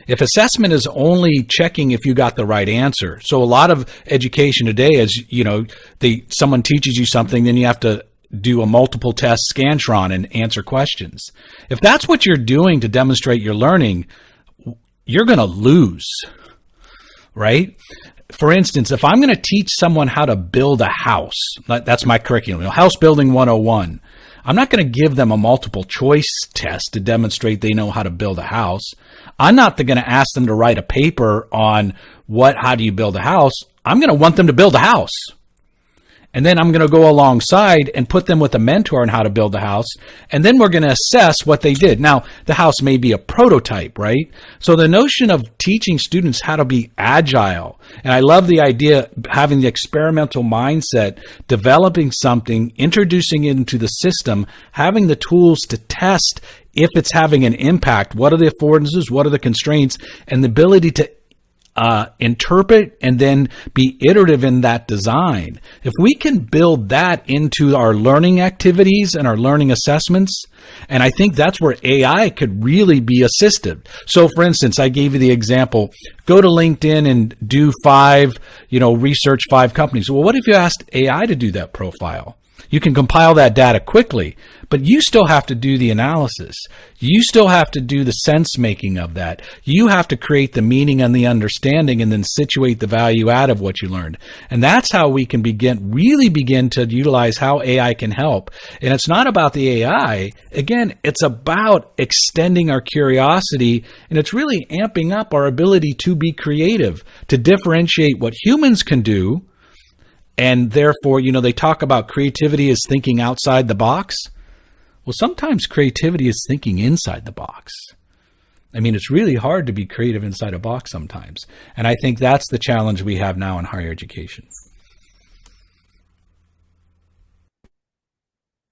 E: If assessment is only checking if you got the right answer, so a lot of education today is, someone teaches you something, then you have to do a multiple test Scantron and answer questions. If that's what you're doing to demonstrate your learning, you're going to lose, right? For instance, if I'm going to teach someone how to build a house, that's my curriculum, House Building 101, I'm not going to give them a multiple choice test to demonstrate they know how to build a house. I'm not going to ask them to write a paper on how do you build a house. I'm going to want them to build a house. And then I'm going to go alongside and put them with a mentor on how to build the house. And then we're going to assess what they did. Now, the house may be a prototype, right? So the notion of teaching students how to be agile, and I love the idea of having the experimental mindset, developing something, introducing it into the system, having the tools to test if it's having an impact. What are the affordances? What are the constraints? And the ability to interpret and then be iterative in that design. If we can build that into our learning activities and our learning assessments, and I think that's where AI could really be assistive. So for instance, I gave you the example, go to LinkedIn and do research 5 companies. Well, what if you asked AI to do that profile? You can compile that data quickly, but you still have to do the analysis. You still have to do the sense making of that. You have to create the meaning and the understanding and then situate the value out of what you learned. And that's how we can really begin to utilize how AI can help. And it's not about the AI. Again, it's about extending our curiosity, and it's really amping up our ability to be creative, to differentiate what humans can do. And therefore, they talk about creativity as thinking outside the box. Well, sometimes creativity is thinking inside the box. I mean, it's really hard to be creative inside a box sometimes. And I think that's the challenge we have now in higher education.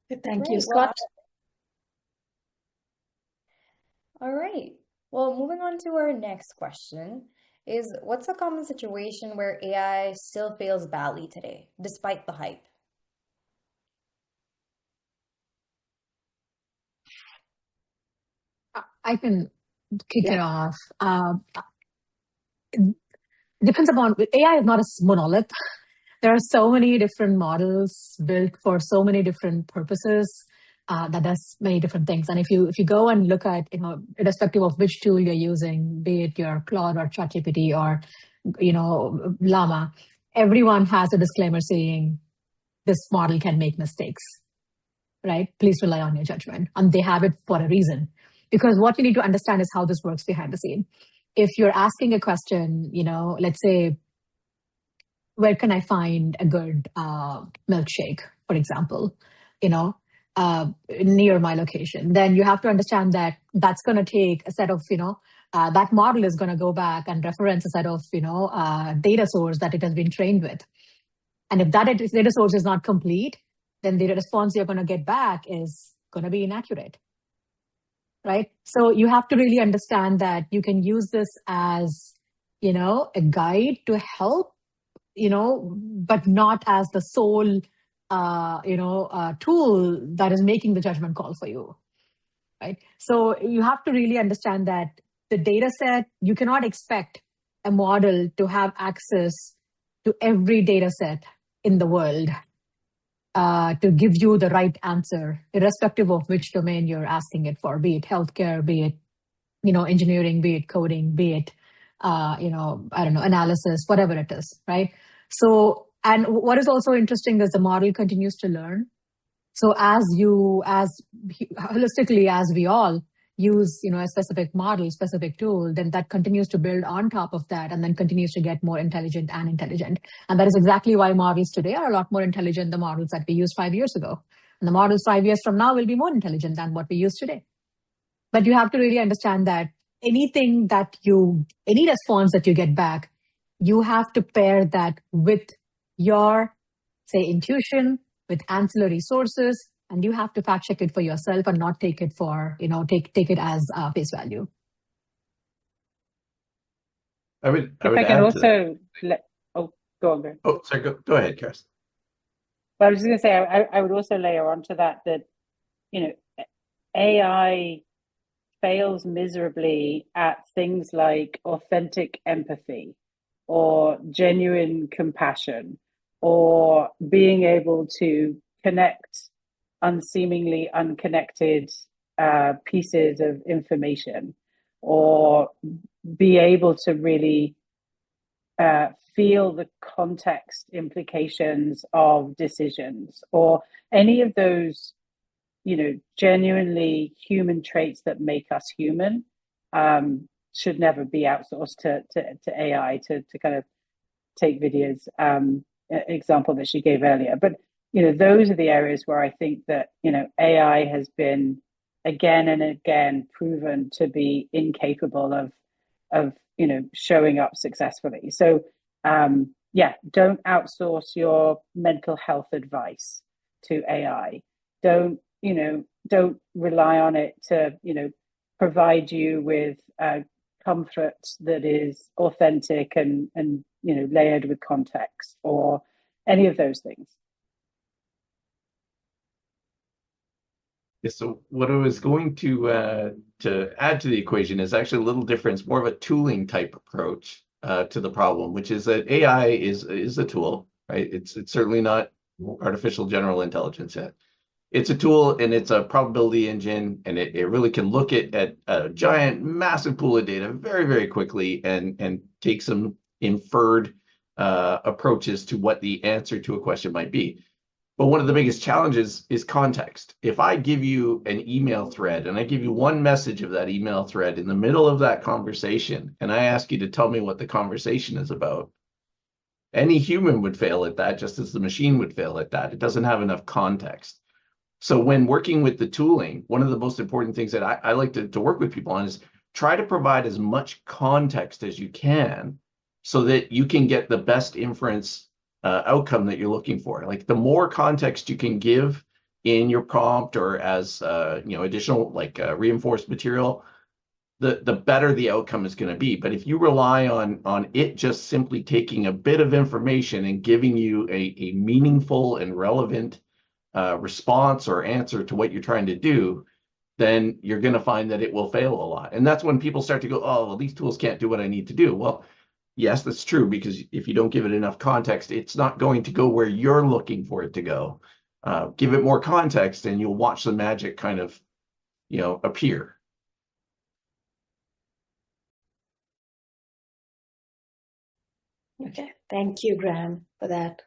A: Thank you,
G: Great.
A: Scott.
G: All right. Well, moving on to our next question is, what's a common situation where AI still fails badly today, despite the hype?
B: I can kick it off. It depends upon, AI is not a monolith. There are so many different models built for so many different purposes that does many different things. And if you go and look at, irrespective of which tool you're using, be it your Claude or ChatGPT or, Llama, everyone has a disclaimer saying this model can make mistakes, right? Please rely on your judgment. And they have it for a reason. Because what you need to understand is how this works behind the scene. If you're asking a question, let's say, where can I find a good milkshake, for example, near my location, then you have to understand that that's going to take a set of, that model is going to go back and reference a set of, data source that it has been trained with. And if that data source is not complete, then the response you're going to get back is going to be inaccurate. Right? So you have to really understand that you can use this as, a guide to help, but not as the sole, tool that is making the judgment call for you. Right? So you have to really understand that the data set, you cannot expect a model to have access to every data set in the world to give you the right answer, irrespective of which domain you're asking it for, be it healthcare, be it, engineering, be it coding, be it, analysis, whatever it is, right? So, and what is also interesting is the model continues to learn. So as holistically, as we all use, a specific model, specific tool, then that continues to build on top of that and then continues to get more intelligent and intelligent. And that is exactly why models today are a lot more intelligent than the models that we used 5 years ago. And the models 5 years from now will be more intelligent than what we use today. But you have to really understand that any response that you get back, you have to pair that with your, say, intuition, with ancillary sources, and you have to fact check it for yourself and not take it for, take it as face value.
C: I would
D: I can
C: add
D: also go on.
C: Oh, sorry, go ahead, Kirsten.
D: Well, I was just going to say, I would also layer onto that, AI fails miserably at things like authentic empathy or genuine compassion or being able to connect unseemingly unconnected pieces of information, or be able to really feel the context implications of decisions, or any of those, genuinely human traits that make us human, should never be outsourced to AI to kind of take videos example that she gave earlier. But those are the areas where I think that AI has been again and again proven to be incapable of showing up successfully. So don't outsource your mental health advice to AI. Don't rely on it to provide you with comfort that is authentic and layered with context, or any of those things.
C: Yeah, so what I was going to add to the equation is actually a little different. It's more of a tooling type approach to the problem, which is that AI is a tool, right? It's certainly not artificial general intelligence yet. It's a tool, and it's a probability engine, and it really can look at a giant, massive pool of data very, very quickly and take some inferred approaches to what the answer to a question might be. But one of the biggest challenges is context. If I give you an email thread and I give you one message of that email thread in the middle of that conversation, and I ask you to tell me what the conversation is about, any human would fail at that, just as the machine would fail at that. It doesn't have enough context. So when working with the tooling, one of the most important things that I like to work with people on is try to provide as much context as you can so that you can get the best inference outcome that you're looking for. Like, the more context you can give in your prompt or as additional reinforced material, the better the outcome is going to be. But if you rely on it just simply taking a bit of information and giving you a meaningful and relevant response or answer to what you're trying to do, then you're going to find that it will fail a lot. And that's when people start to go, oh, well, these tools can't do what I need to do. Well, yes, that's true, because if you don't give it enough context, it's not going to go where you're looking for it to go. Give it more context and you'll watch the magic kind of, appear.
A: Okay, thank you, Graham, for that.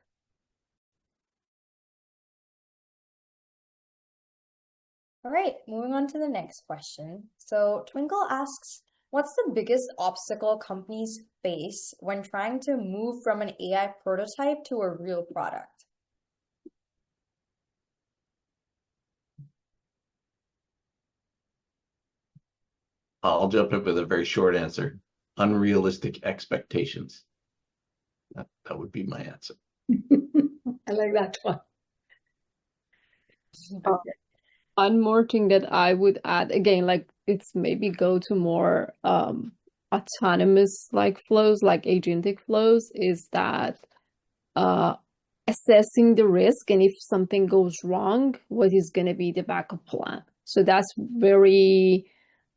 G: All right, moving on to the next question. So Twinkle asks, what's the biggest obstacle companies face when trying to move from an AI prototype to a real product?
C: I'll jump in with a very short answer. Unrealistic expectations. That would be my answer.
A: I like that one.
F: One more thing that I would add, again, it's maybe go to more autonomous flows, like agentic flows, is that assessing the risk, and if something goes wrong, what is going to be the backup plan. So that's very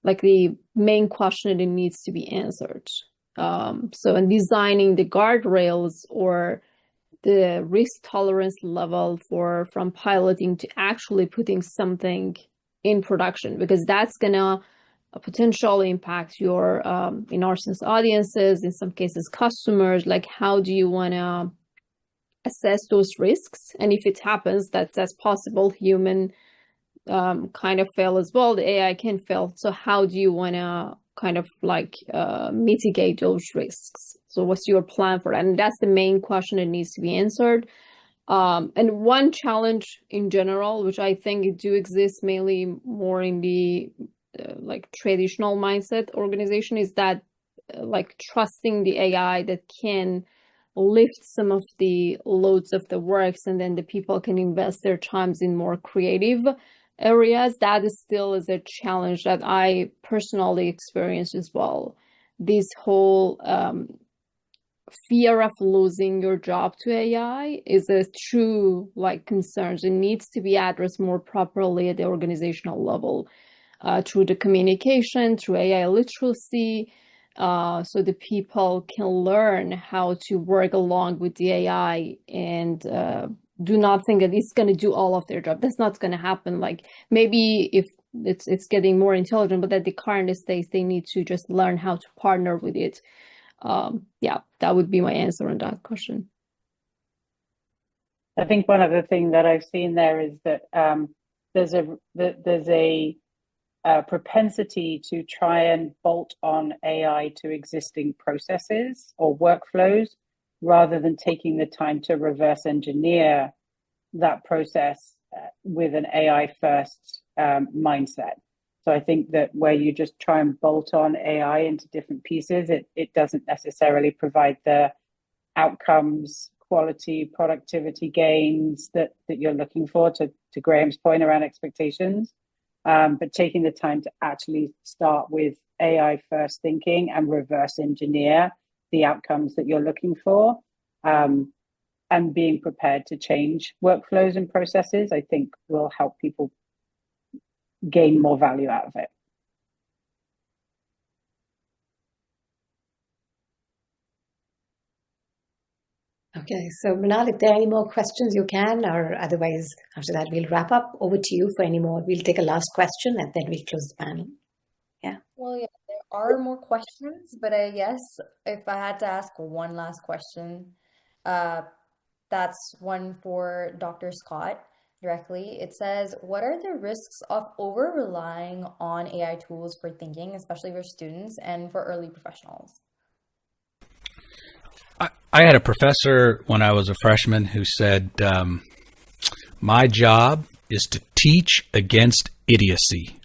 F: the main question that needs to be answered. So in designing the guardrails or the risk tolerance level from piloting to actually putting something in production, because that's gonna potentially impact your in our sense audiences, in some cases customers. How do you want to assess those risks? And if it happens, that's possible, human kind of fail as well, the AI can fail. So how do you want to kind of mitigate those risks? So what's your plan for that? And that's the main question that needs to be answered. And one challenge in general, which I think it do exist mainly more in the traditional mindset organization, is that trusting the AI that can lift some of the loads of the works, and then the people can invest their times in more creative areas. That is still is a challenge that I personally experienced as well. This whole fear of losing your job to AI is a true concern. It needs to be addressed more properly at the organizational level, through the communication, through AI literacy, so the people can learn how to work along with the AI and do not think that it's going to do all of their job. That's not going to happen. Maybe if it's getting more intelligent, but at the current stage, they need to just learn how to partner with it. That would be my answer on that question.
D: I think one other thing that I've seen there is that there's a propensity to try and bolt on AI to existing processes or workflows rather than taking the time to reverse engineer that process with an AI first mindset. So I think that where you just try and bolt on AI into different pieces, it doesn't necessarily provide the outcomes, quality, productivity gains that you're looking for, to Graham's point around expectations. But taking the time to actually start with AI first thinking and reverse engineer the outcomes that you're looking for, and being prepared to change workflows and processes, I think will help people gain more value out of it.
A: Okay, so Mrinal, if there are any more questions, you can, or otherwise, after that, we'll wrap up. Over to you for any more. We'll take a last question and then we'll close the panel. Yeah.
G: Well, yeah, there are more questions, but I guess if I had to ask one last question, that's one for Dr. Scott directly. It says, what are the risks of over-relying on AI tools for thinking, especially for students and for early professionals?
E: I had a professor when I was a freshman who said, my job is to teach against idiocy.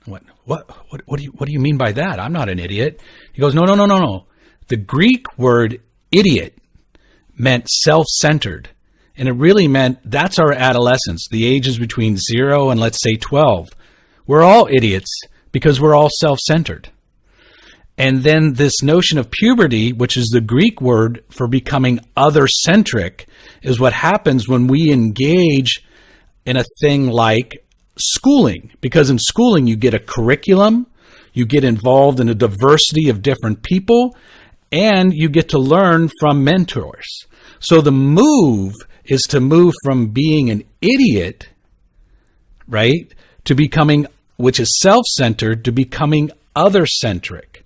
E: What do you mean by that? I'm not an idiot. He goes, no. The Greek word idiot meant self-centered. And it really meant that's our adolescence, the ages between 0 and let's say 12. We're all idiots because we're all self-centered. And then this notion of puberty, which is the Greek word for becoming other-centric, is what happens when we engage in a thing like schooling. Because in schooling, you get a curriculum, you get involved in a diversity of different people, and you get to learn from mentors. So the move is to move from being an idiot, right, to becoming, which is self-centered, to becoming other-centric.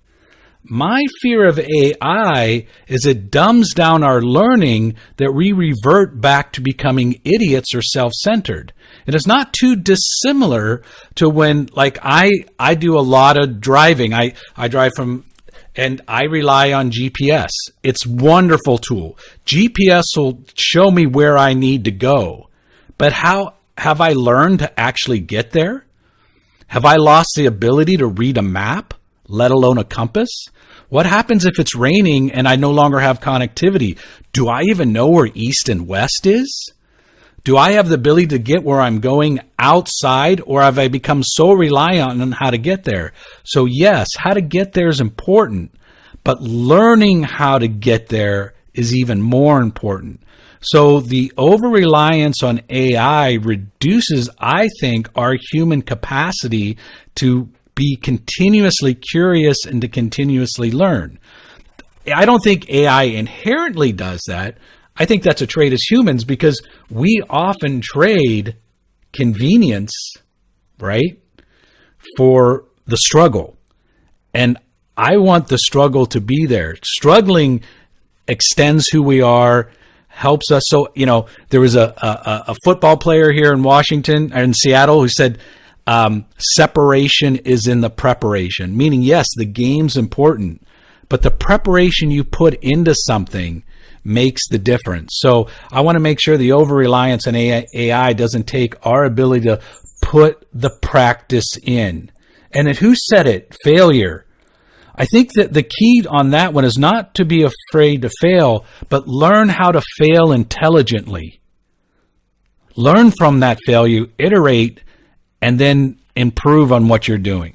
E: My fear of AI is it dumbs down our learning that we revert back to becoming idiots or self-centered. It is not too dissimilar to when, like, I do a lot of driving. I drive from, and I rely on GPS. It's a wonderful tool. GPS will show me where I need to go. But how have I learned to actually get there? Have I lost the ability to read a map, let alone a compass? What happens if it's raining and I no longer have connectivity? Do I even know where east and west is? Do I have the ability to get where I'm going outside, or have I become so reliant on how to get there? So yes, how to get there is important, but learning how to get there is even more important. So the over-reliance on AI reduces, I think, our human capacity to be continuously curious and to continuously learn. I don't think AI inherently does that. I think that's a trait as humans, because we often trade convenience, right, for the struggle. And I want the struggle to be there. Struggling extends who we are, helps us. So, you know, there was a football player here in Washington, or in Seattle, who said, separation is in the preparation, meaning, yes, the game's important, but the preparation you put into something makes the difference. So I want to make sure the over-reliance on AI doesn't take our ability to put the practice in. And who said it? Failure. I think that the key on that one is not to be afraid to fail, but learn how to fail intelligently. Learn from that failure, iterate, and then improve on what you're doing.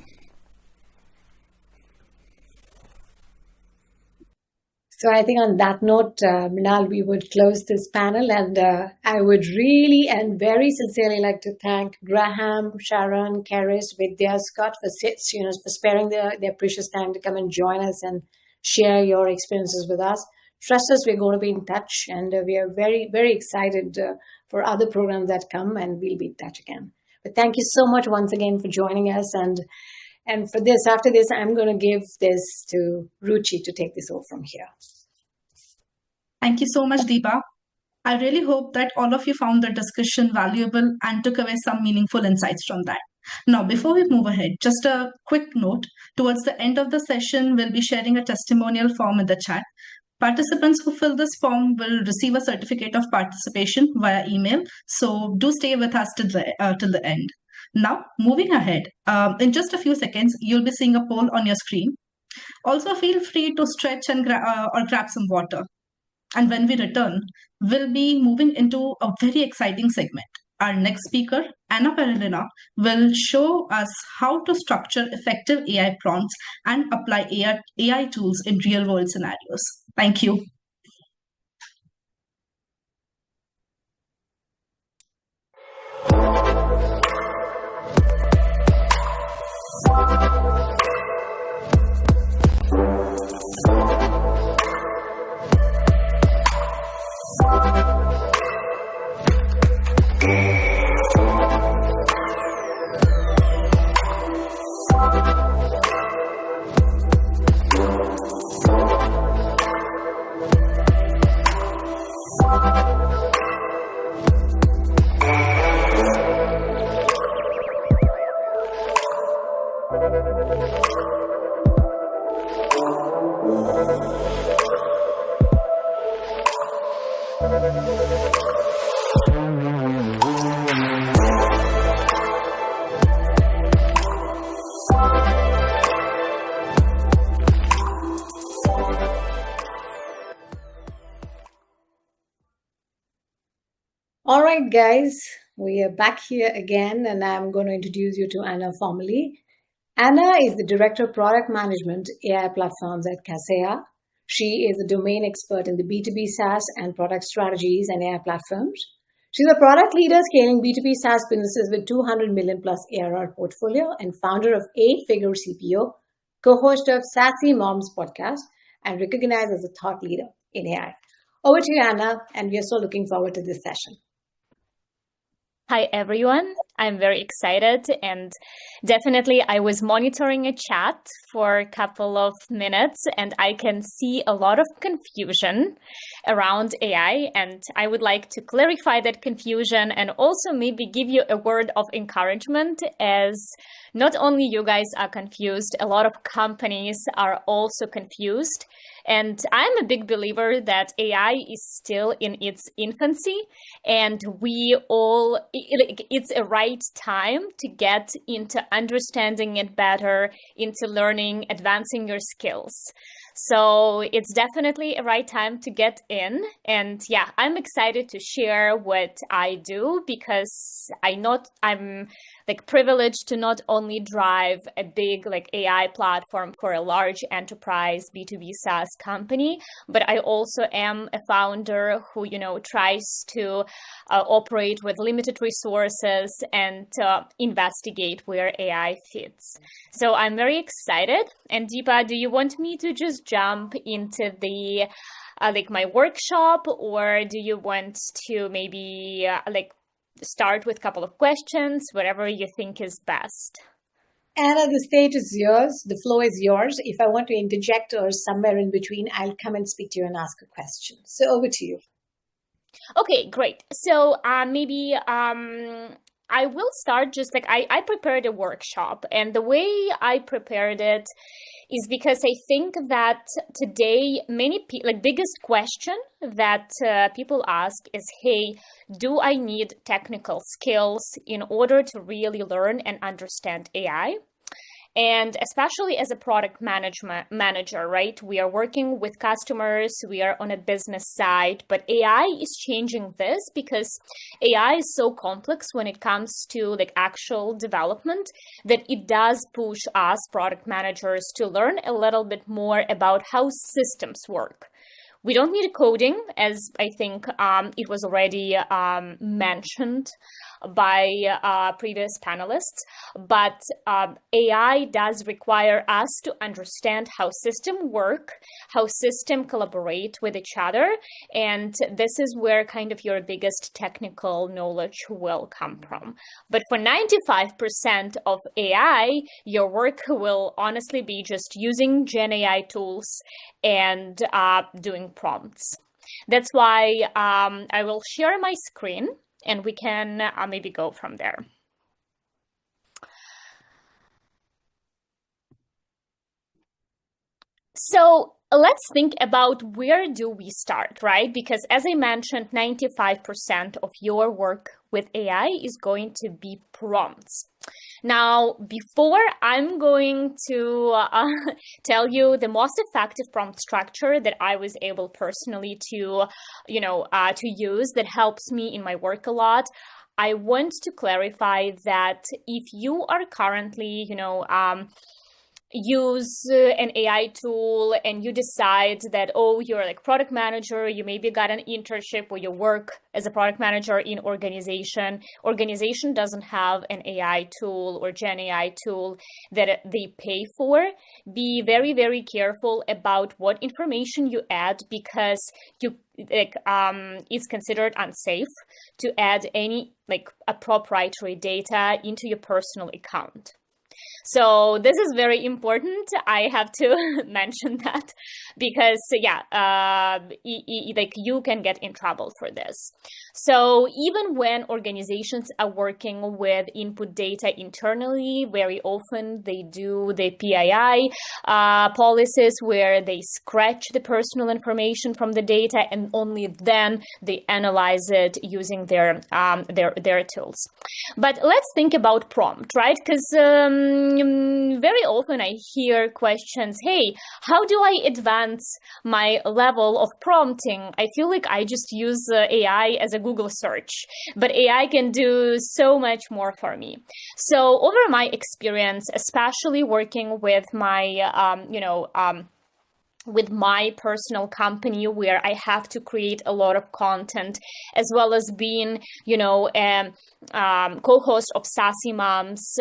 A: So I think on that note, Mrinal, we would close this panel, and I would really and very sincerely like to thank Graham, Sharon, Karis, Vidya, Scott for sparing their precious time to come and join us and share your experiences with us. Trust us, we're going to be in touch, and we are very, very excited for other programs that come, and we'll be in touch again. But thank you so much once again for joining us. And for this, after this, I'm going to give this to Ruchi to take this over from here.
H: Thank you so much, Deepa. I really hope that all of you found the discussion valuable and took away some meaningful insights from that. Now, before we move ahead, just a quick note. Towards the end of the session, we'll be sharing a testimonial form in the chat. Participants who fill this form will receive a certificate of participation via email. So do stay with us till the end. Now, moving ahead, in just a few seconds, you'll be seeing a poll on your screen. Also, feel free to stretch and or grab some water. And when we return, we'll be moving into a very exciting segment. Our next speaker, Anna Perilina, will show us how to structure effective AI prompts and apply AI tools in real-world scenarios. Thank you.
A: All right, guys, we are back here again, and I'm going to introduce you to Anna formally. Anna is the Director of Product Management AI Platforms at Kaseya. She is a domain expert in the B2B SaaS and product strategies and AI platforms. She's a product leader scaling B2B SaaS businesses with 200 million plus ARR portfolio and founder of 8-Figure CPO, co-host of Sassy Moms podcast, and recognized as a thought leader in AI. Over to you, Anna, and we are so looking forward to this session.
I: Hi, everyone. I'm very excited, and definitely I was monitoring a chat for a couple of minutes, and I can see a lot of confusion around AI, and I would like to clarify that confusion and also maybe give you a word of encouragement, as not only you guys are confused, a lot of companies are also confused. And I'm a big believer that AI is still in its infancy, and it's a right time to get into understanding it better, into learning, advancing your skills. So it's definitely a right time to get in. And yeah, I'm excited to share what I do, because I'm privileged to not only drive a big AI platform for a large enterprise B2B SaaS company, but I also am a founder who, tries to operate with limited resources and investigate where AI fits. So I'm very excited. And Deepa, do you want me to just jump into the my workshop, or do you want to maybe start with a couple of questions, whatever you think is best?
A: Anna, the stage is yours. The floor is yours. If I want to interject or somewhere in between, I'll come and speak to you and ask a question. So over to you.
I: Okay, great. So maybe I will start just I prepared a workshop, and the way I prepared it is because I think that today many biggest question that people ask is, hey, do I need technical skills in order to really learn and understand AI? And especially as a product manager, right? We are working with customers, we are on a business side, but AI is changing this because AI is so complex when it comes to actual development that it does push us product managers to learn a little bit more about how systems work. We don't need coding, as I think it was already mentioned by previous panelists, but AI does require us to understand how systems work, how systems collaborate with each other, and this is where kind of your biggest technical knowledge will come from. But for 95% of AI, your work will honestly be just using Gen AI tools and doing prompts. That's why I will share my screen, and we can maybe go from there. So let's think about where do we start, right? Because as I mentioned, 95% of your work with AI is going to be prompts. Now, before I'm going to tell you the most effective prompt structure that I was able personally to, to use that helps me in my work a lot, I want to clarify that if you are currently, use an AI tool and you decide that, oh, you're like product manager, you maybe got an internship or you work as a product manager in organization doesn't have an AI tool or Gen AI tool that they pay for, be very, very careful about what information you add, because it's considered unsafe to add any a proprietary data into your personal account. So this is very important. I have to mention that because, you can get in trouble for this. So even when organizations are working with input data internally, very often they do the PII policies where they scratch the personal information from the data and only then they analyze it using their tools. But let's think about prompt, right? Because very often I hear questions, hey, how do I advance my level of prompting? I feel like I just use AI as a Google search, but AI can do so much more for me. So over my experience, especially working with my, with my personal company where I have to create a lot of content, as well as being, co-host of Sassy Moms,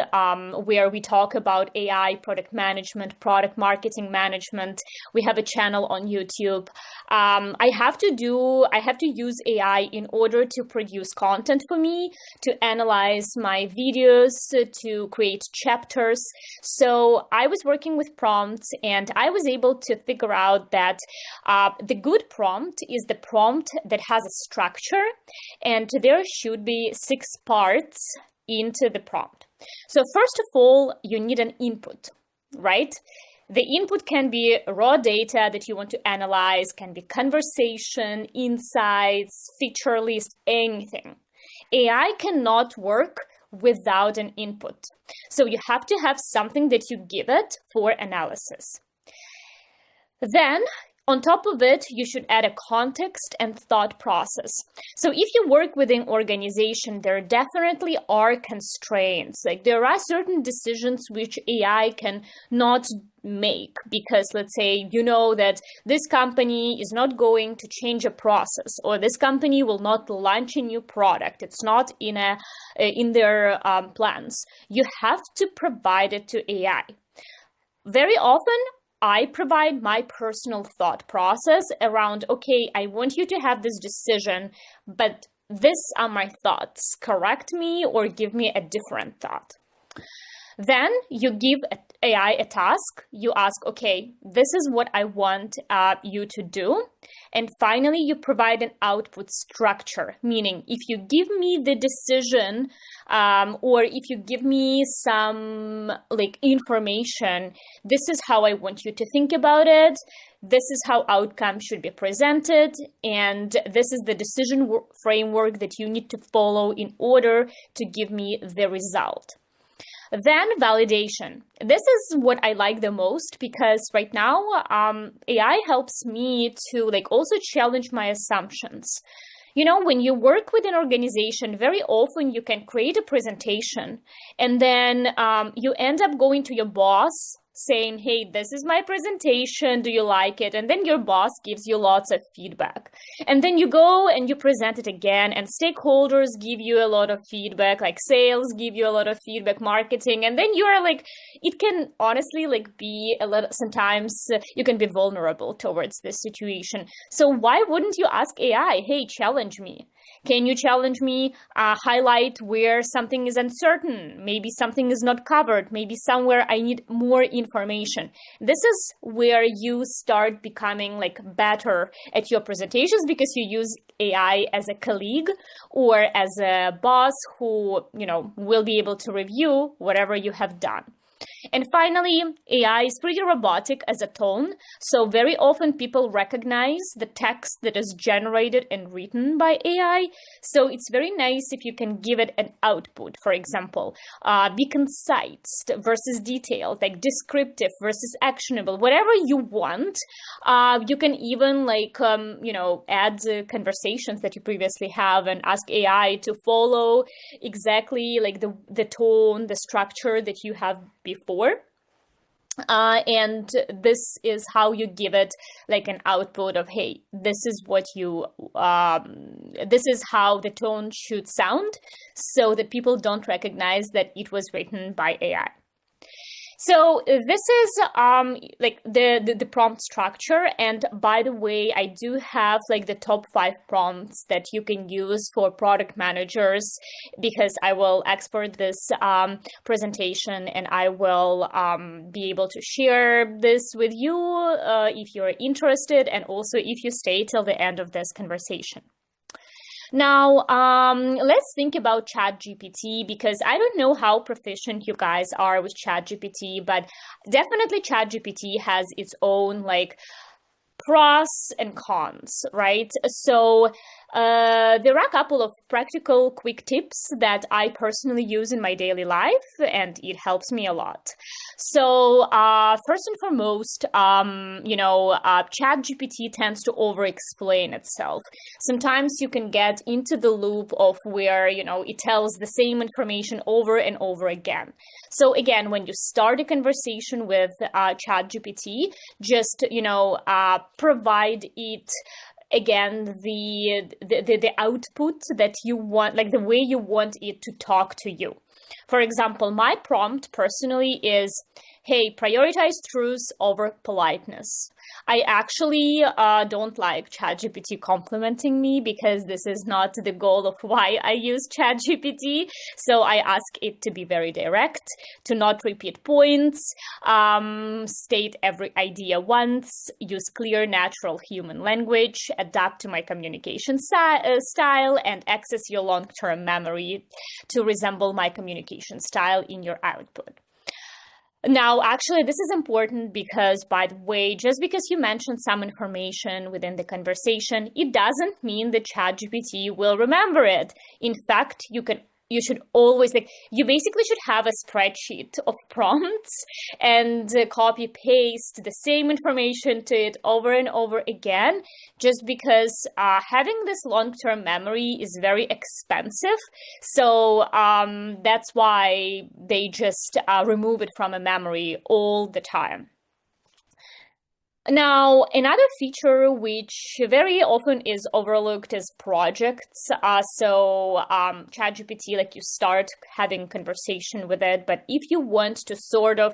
I: where we talk about AI, product management, product marketing management. We have a channel on YouTube. I have to use AI in order to produce content for me, to analyze my videos, to create chapters. So I was working with prompts and I was able to figure out that the good prompt is the prompt that has a structure, and there should be 6 parts into the prompt. So first of all, you need an input, right? The input can be raw data that you want to analyze, can be conversation, insights, feature list, anything. AI cannot work without an input. So you have to have something that you give it for analysis. Then, on top of it, you should add a context and thought process. So if you work within an organization, there definitely are constraints. Like there are certain decisions which AI can not make because, let's say, you know that this company is not going to change a process, or this company will not launch a new product. It's not in their plans. You have to provide it to AI. Very often, I provide my personal thought process around, okay, I want you to have this decision, but these are my thoughts. Correct me or give me a different thought. Then you give AI a task. You ask, okay, this is what I want you to do. And finally, you provide an output structure, meaning if you give me the decision or if you give me some information, this is how I want you to think about it. This is how outcomes should be presented. And this is the decision framework that you need to follow in order to give me the result. Then validation. This is what I like the most because right now AI helps me to also challenge my assumptions. You know, when you work with an organization, very often you can create a presentation and then you end up going to your boss saying, hey, this is my presentation, do you like it? And then your boss gives you lots of feedback. And then you go and you present it again, and stakeholders give you a lot of feedback, like sales give you a lot of feedback, marketing, and then you are it can honestly be a lot, sometimes you can be vulnerable towards this situation. So why wouldn't you ask AI, hey, challenge me? Can you challenge me, highlight where something is uncertain? Maybe something is not covered. Maybe somewhere I need more information. This is where you start becoming better at your presentations because you use AI as a colleague or as a boss who, will be able to review whatever you have done. And finally, AI is pretty robotic as a tone. So very often people recognize the text that is generated and written by AI. So it's very nice if you can give it an output, for example, be concise versus detailed, like descriptive versus actionable, whatever you want. You can even add conversations that you previously have and ask AI to follow exactly like the tone, the structure that you have before. And this is how you give it like an output of, hey, this is what you, this is how the tone should sound, so that people don't recognize that it was written by AI. So this is like the prompt structure. And by the way, I do have like the top 5 prompts that you can use for product managers, because I will export this presentation and I will be able to share this with you if you're interested, and also if you stay till the end of this conversation. Now, let's think about ChatGPT, because I don't know how proficient you guys are with ChatGPT, but definitely ChatGPT has its own like pros and cons, right? So there are a couple of practical quick tips that I personally use in my daily life, and it helps me a lot. So first and foremost, ChatGPT tends to over-explain itself. Sometimes you can get into the loop of where, it tells the same information over and over again. So again, when you start a conversation with ChatGPT, just, provide it again the output that you want, like the way you want it to talk to you. For example, my prompt personally is, hey, prioritize truths over politeness. I actually don't like ChatGPT complimenting me, because this is not the goal of why I use ChatGPT. So I ask it to be very direct, to not repeat points, state every idea once, use clear, natural human language, adapt to my communication style, and access your long-term memory to resemble my communication style in your output. Now, actually, this is important because, by the way, just because you mentioned some information within the conversation, it doesn't mean that ChatGPT will remember it. In fact, you should always, you basically should have a spreadsheet of prompts and copy paste the same information to it over and over again, just because having this long-term memory is very expensive. So that's why they just remove it from a memory all the time. Now, another feature which very often is overlooked is projects. ChatGPT, you start having conversation with it, but if you want to sort of,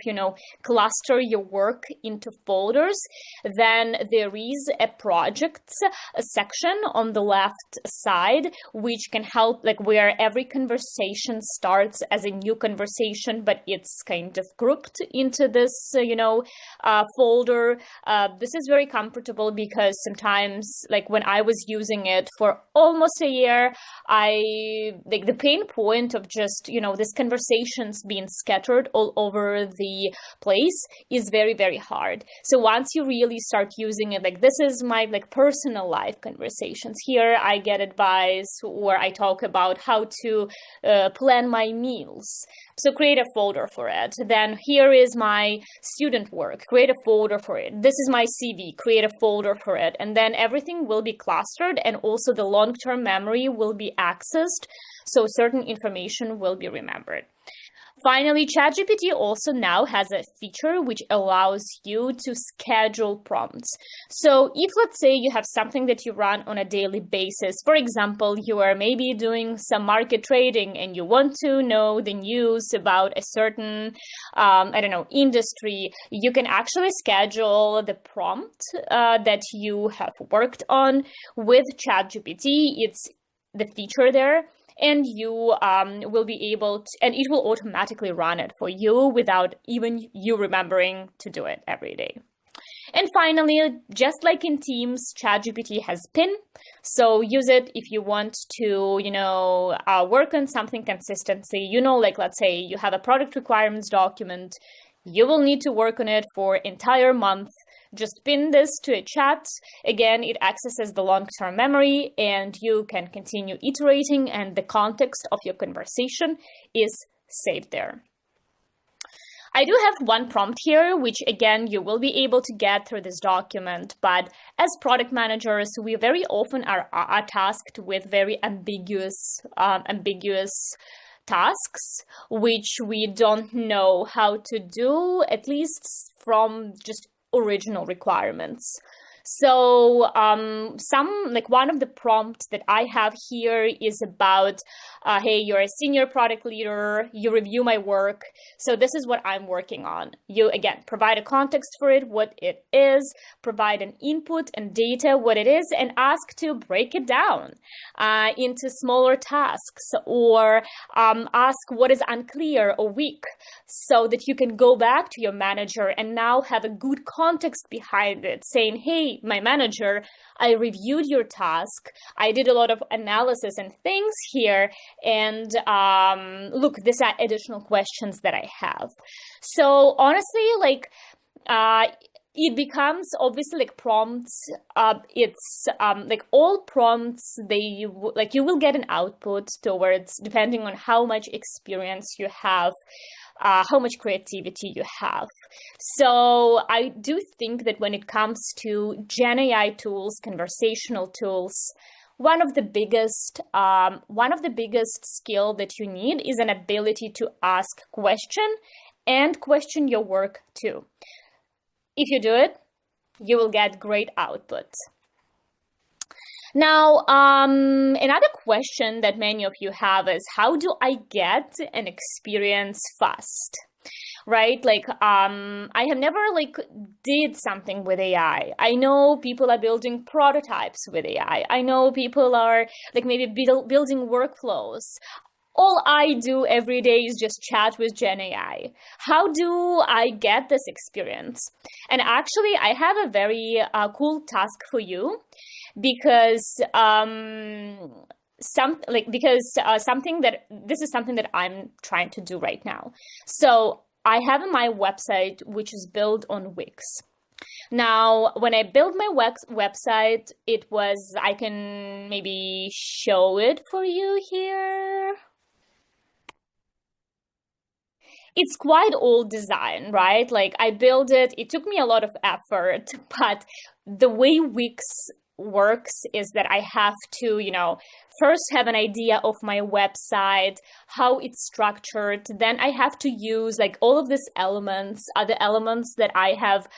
I: cluster your work into folders, then there is a projects section on the left side, which can help, where every conversation starts as a new conversation, but it's kind of grouped into this, folder. This is very comfortable, because sometimes, when I was using it for almost a year, the pain point of just, this conversations being scattered all over the place is very, very hard. So once you really start using it, this is my personal life conversations. Here I get advice, or I talk about how to plan my meals. So create a folder for it. Then here is my student work, create a folder for it. This is my CV, create a folder for it. And then everything will be clustered, and also the long-term memory will be accessed, so certain information will be remembered. Finally, ChatGPT also now has a feature which allows you to schedule prompts. So if, let's say, you have something that you run on a daily basis, for example, you are maybe doing some market trading and you want to know the news about a certain, industry, you can actually schedule the prompt that you have worked on with ChatGPT. It's the feature there. And you will be able to, and it will automatically run it for you without even you remembering to do it every day. And finally, just like in Teams, ChatGPT has pin. So use it if you want to, work on something consistently. Like let's say you have a product requirements document, you will need to work on it for entire month. Just pin this to a chat. Again, it accesses the long-term memory and you can continue iterating, and the context of your conversation is saved there. I do have one prompt here, which again, you will be able to get through this document, but as product managers, we very often are tasked with very ambiguous tasks, which we don't know how to do, at least from just original requirements. So one of the prompts that I have here is about, hey, you're a senior product leader, you review my work. So this is what I'm working on. You, again, provide a context for it, what it is, provide an input and data, what it is, and ask to break it down into smaller tasks, or ask what is unclear or weak, so that you can go back to your manager and now have a good context behind it, saying, hey, my manager, I reviewed your task. I did a lot of analysis and things here. And look, these are additional questions that I have. So honestly, it becomes obviously like prompts. It's like all prompts, you will get an output towards, depending on how much experience you have, how much creativity you have. So I do think that when it comes to Gen AI tools, conversational tools, one of the biggest skill that you need is an ability to ask question and question your work too. If you do it, you will get great output. Now, another question that many of you have is, how do I get an experience fast? Right? I have never did something with AI. I know people are building prototypes with AI. I know people are maybe building workflows. All I do every day is just chat with Gen AI. How do I get this experience? And actually, I have a very cool task for you, because this is something that I'm trying to do right now. So I have my website, which is built on Wix. Now, when I built my website, I can maybe show it for you here. It's quite old design, right? I built it, it took me a lot of effort, but the way Wix works is that I have to, first have an idea of my website, how it's structured. Then I have to use all of these elements, other elements that I have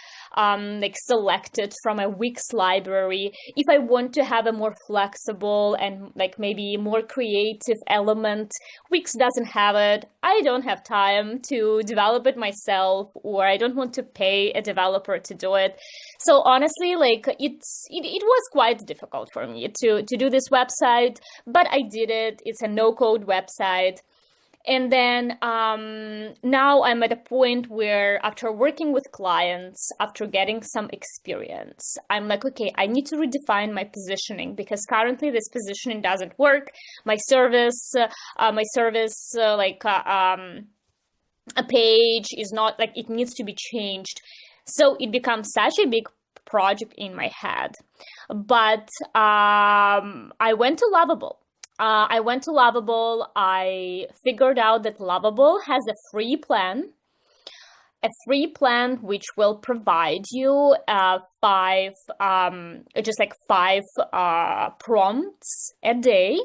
I: selected from a Wix library. If I want to have a more flexible and maybe more creative element, Wix doesn't have it. I don't have time to develop it myself, or I don't want to pay a developer to do it. So honestly, it was quite difficult for me to do this website, but I did it. It's a no-code website. And then now I'm at a point where, after working with clients, after getting some experience, I'm okay, I need to redefine my positioning, because currently this positioning doesn't work. My service, a page is not it needs to be changed. So it becomes such a big project in my head. But I went to Lovable. I figured out that Lovable has a free plan which will provide you five prompts a day.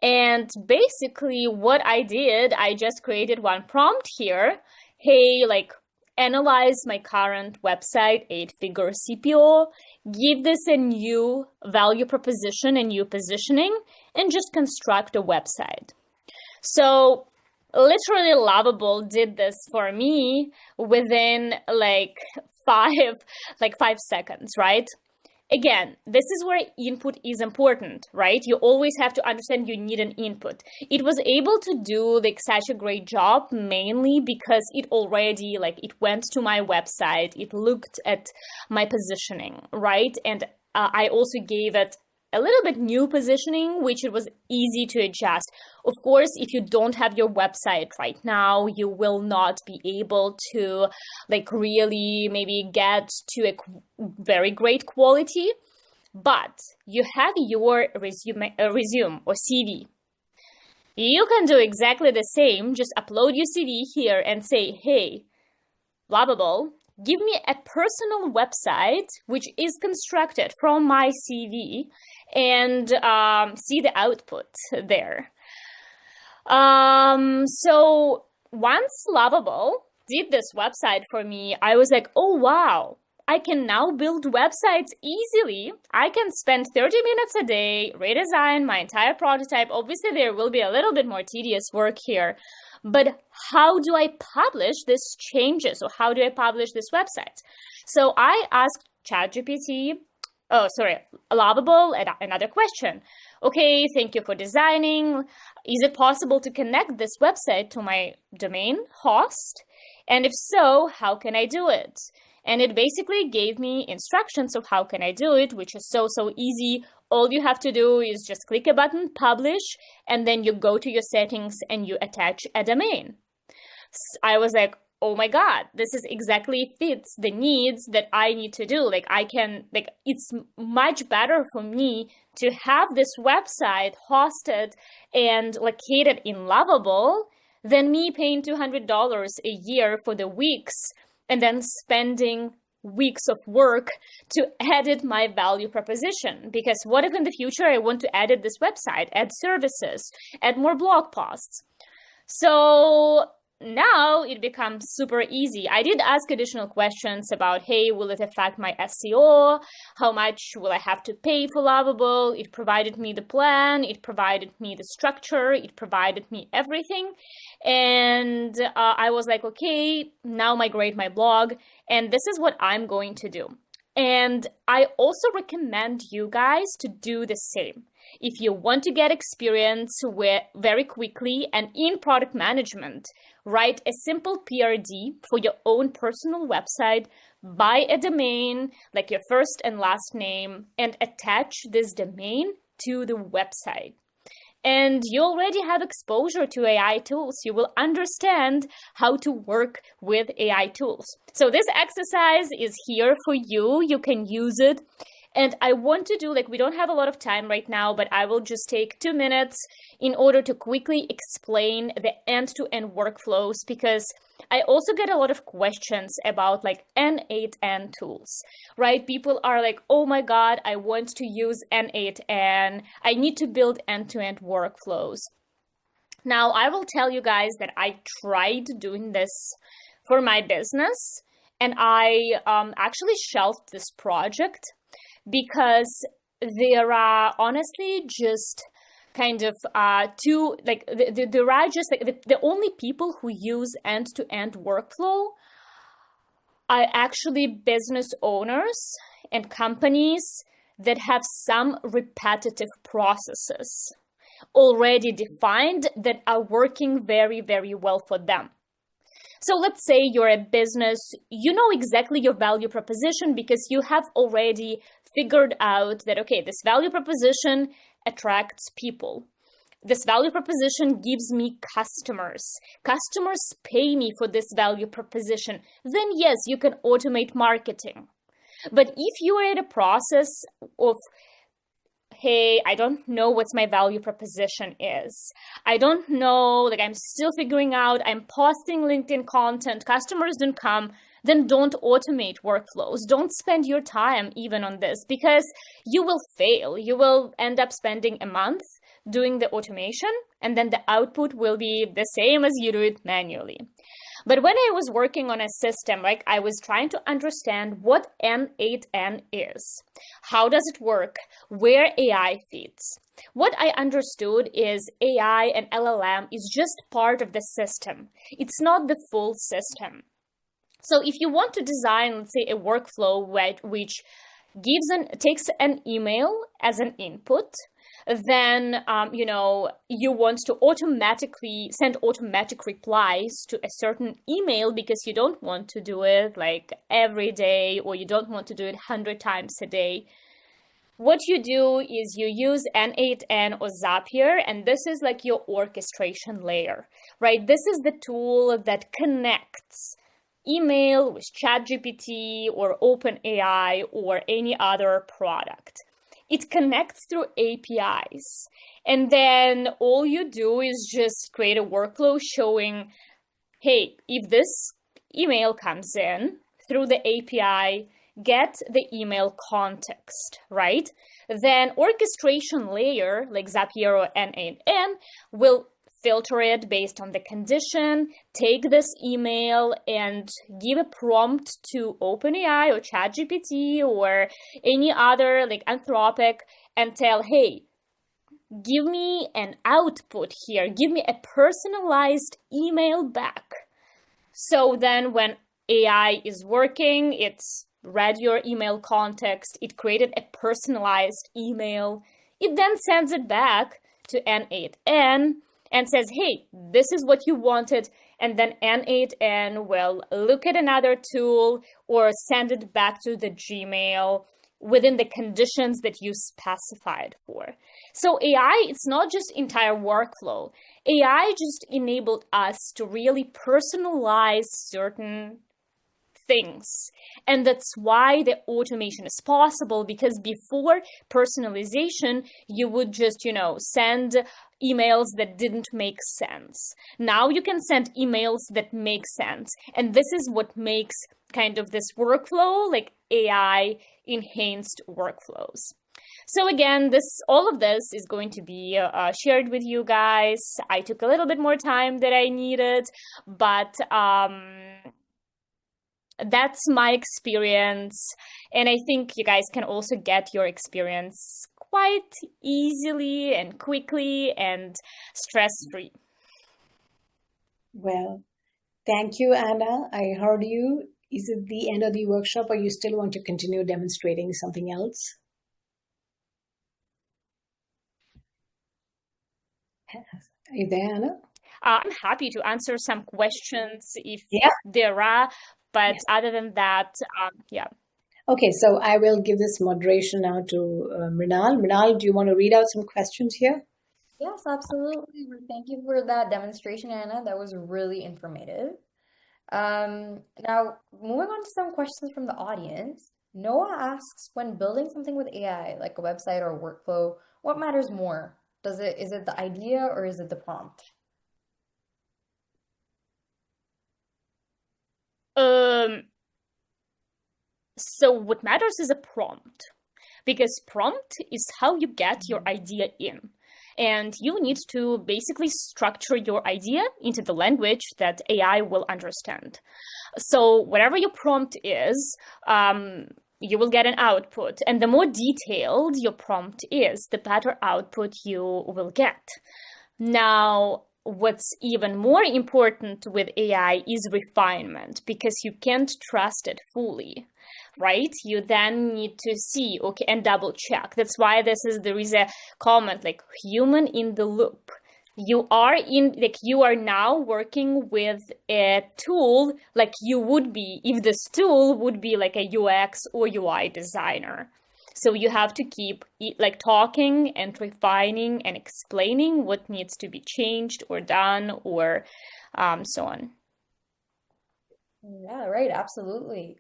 I: And basically what I did, I just created one prompt here. Hey, analyze my current website, 8-figure CPO, give this a new value proposition, a new positioning, and just construct a website. So literally Lovable did this for me within 5 seconds, right? again, this is where input is important, right? You always have to understand you need an input. It was able to do like such a great job mainly because it already it went to my website, it looked at my positioning, right? And I also gave it a little bit new positioning, which it was easy to adjust. Of course, if you don't have your website right now, you will not be able to really maybe get to a very great quality, but you have your resume or CV. You can do exactly the same, just upload your CV here and say, hey, blah, blah, blah, give me a personal website which is constructed from my CV and see the output there. So once Lovable did this website for me, I was like, oh, wow, I can now build websites easily. I can spend 30 minutes a day, redesign my entire prototype. Obviously, there will be a little bit more tedious work here. But how do I publish these changes, or how do I publish this website? So I asked Lovable another question. Okay, thank you for designing. Is it possible to connect this website to my domain host? And if so, how can I do it? And it basically gave me instructions of how can I do it, which is so easy. All you have to do is just click a button, publish, and then you go to your settings and you attach a domain. I was like, oh my God, this is exactly fits the needs that I need to do. It's much better for me to have this website hosted and located in Lovable than me paying $200 a year for the weeks and then spending weeks of work to edit my value proposition. Because what if in the future I want to edit this website, add services, add more blog posts? So now it becomes super easy. I did ask additional questions about, hey, will it affect my SEO? How much will I have to pay for Lovable? It provided me the plan. It provided me the structure. It provided me everything. And I was like, okay, now migrate my blog. And this is what I'm going to do. And I also recommend you guys to do the same. If you want to get experience very quickly and in product management, write a simple PRD for your own personal website, buy a domain, like your first and last name, and attach this domain to the website. And you already have exposure to AI tools. You will understand how to work with AI tools. So this exercise is here for you. You can use it. And I want to do, we don't have a lot of time right now, but I will just take 2 minutes in order to quickly explain the end-to-end workflows, because I also get a lot of questions about N8N tools, right? People are like, oh my God, I want to use N8N. I need to build end-to-end workflows. Now, I will tell you guys that I tried doing this for my business, and I actually shelved this project because there are honestly just kind of there are just the only people who use end-to-end workflow are actually business owners and companies that have some repetitive processes already defined that are working very, very well for them. So let's say you're a business, you know exactly your value proposition because you have already figured out that, okay, this value proposition attracts people. This value proposition gives me customers. Customers pay me for this value proposition. Then yes, you can automate marketing. But if you are in a process of, hey, I don't know what my value proposition is. I don't know, I'm still figuring out, I'm posting LinkedIn content, customers don't come, then don't automate workflows. Don't spend your time even on this because you will fail. You will end up spending a month doing the automation and then the output will be the same as you do it manually. But when I was working on a system, I was trying to understand what N8N is. How does it work? Where AI fits? What I understood is AI and LLM is just part of the system. It's not the full system. So if you want to design, let's say, a workflow which takes an email as an input, then you want to automatically send automatic replies to a certain email because you don't want to do it like every day, or you don't want to do it 100 times a day. What you do is you use N8N or Zapier, and this is like your orchestration layer, right? This is the tool that connects email with ChatGPT or OpenAI or any other product. It connects through APIs. And then all you do is just create a workflow showing, hey, if this email comes in through the API, get the email context, right? Then orchestration layer, like Zapier or N8N, will filter it based on the condition, take this email and give a prompt to OpenAI or ChatGPT or any other like Anthropic and tell, hey, give me an output here, give me a personalized email back. So then when AI is working, it's read your email context, it created a personalized email, it then sends it back to N8N and says, hey, this is what you wanted, and then N8N will look at another tool or send it back to the Gmail within the conditions that you specified for. So AI, it's not just entire workflow. AI just enabled us to really personalize certain things. And that's why the automation is possible, because before personalization, you would just, send emails that didn't make sense. Now you can send emails that make sense. And this is what makes kind of this workflow, like AI enhanced workflows. So again, all of this is going to be shared with you guys. I took a little bit more time than I needed, but that's my experience. And I think you guys can also get your experience quite easily and quickly and stress-free.
A: Well, thank you, Anna. I heard you. Is it the end of the workshop, or you still want to continue demonstrating something else? Are you there, Anna?
I: I'm happy to answer some questions if
A: Yeah.
I: there are, but
A: Yes.
I: other than that, yeah.
A: Okay, so I will give this moderation now to Mrinal. Mrinal, do you want to read out some questions here?
G: Yes, absolutely. Thank you for that demonstration, Anna. That was really informative. Now, moving on to some questions from the audience. Noah asks, when building something with AI, like a website or workflow, what matters more? Is it the idea or is it the prompt?
I: So what matters is a prompt, because prompt is how you get your idea in. And you need to basically structure your idea into the language that AI will understand. So whatever your prompt is, you will get an output. And the more detailed your prompt is, the better output you will get. Now, what's even more important with AI is refinement, because you can't trust it fully, right? You then need to see, okay, and double check. That's why there is a comment like human in the loop. You are now working with a tool like you would be if this tool would be like a UX or UI designer. So you have to keep like talking and refining and explaining what needs to be changed or done or so on.
G: Yeah, right, absolutely.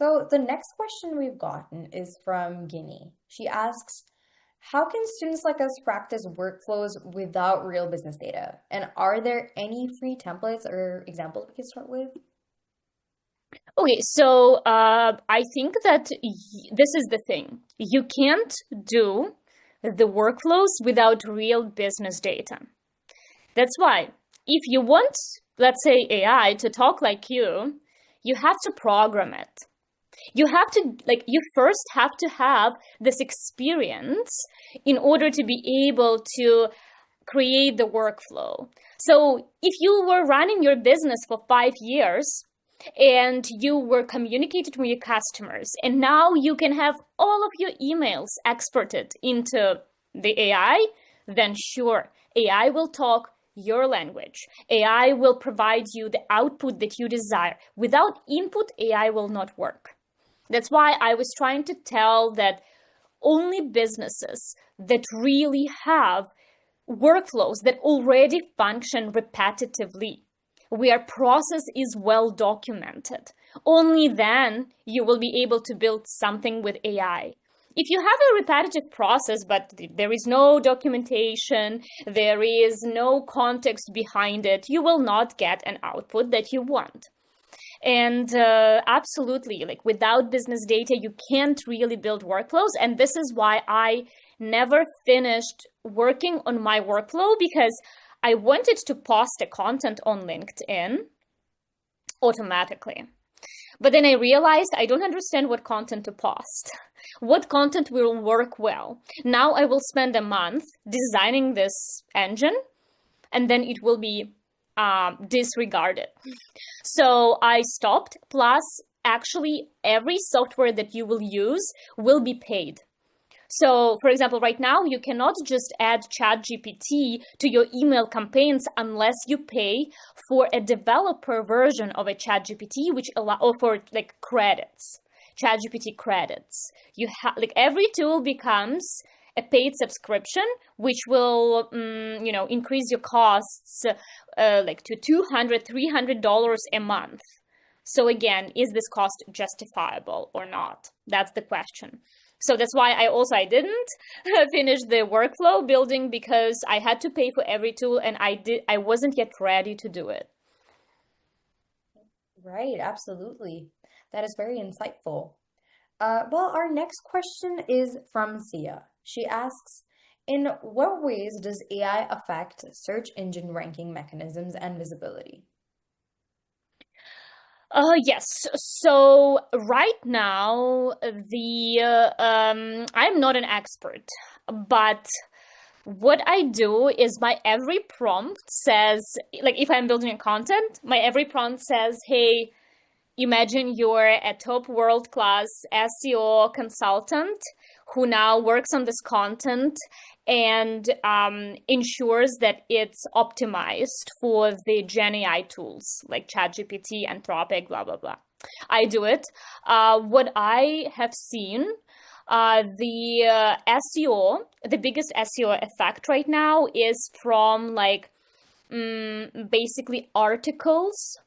G: So the next question we've gotten is from Guinea. She asks, how can students like us practice workflows without real business data? And are there any free templates or examples we can start with?
I: Okay, so I think that this is the thing. You can't do the workflows without real business data. That's why if you want, let's say, AI to talk like you have to program it. You have to, you first have to have this experience in order to be able to create the workflow. So if you were running your business for 5 years, and you were communicating with your customers, and now you can have all of your emails exported into the AI, then sure, AI will talk your language. AI will provide you the output that you desire. Without input, AI will not work. That's why I was trying to tell that only businesses that really have workflows that already function repetitively, where process is well documented, only then you will be able to build something with AI. If you have a repetitive process, but there is no documentation, there is no context behind it, you will not get an output that you want. And absolutely, like without business data, you can't really build workflows. And this is why I never finished working on my workflow, because I wanted to post the content on LinkedIn automatically. But then I realized I don't understand what content to post, what content will work well. Now I will spend a month designing this engine, and then it will be disregarded. So I stopped. Plus, actually, every software that you will use will be paid. So, for example, right now, you cannot just add ChatGPT to your email campaigns unless you pay for a developer version of a ChatGPT, which allow for like credits, ChatGPT credits. You have like every tool becomes a paid subscription, which will, increase your costs like to $200, $300 a month. So again, is this cost justifiable or not? That's the question. So that's why I didn't finish the workflow building, because I had to pay for every tool, and I wasn't yet ready to do it.
G: Right, absolutely. That is very insightful. Well, our next question is from Sia. She asks, in what ways does AI affect search engine ranking mechanisms and visibility?
I: Yes. So right now, I'm not an expert, but what I do is my every prompt says, like if I'm building a content, my every prompt says, hey, imagine you're a top world-class SEO consultant who now works on this content and ensures that it's optimized for the Gen AI tools like ChatGPT, Anthropic, blah, blah, blah. I do it. What I have seen, the SEO, the biggest SEO effect right now is from basically articles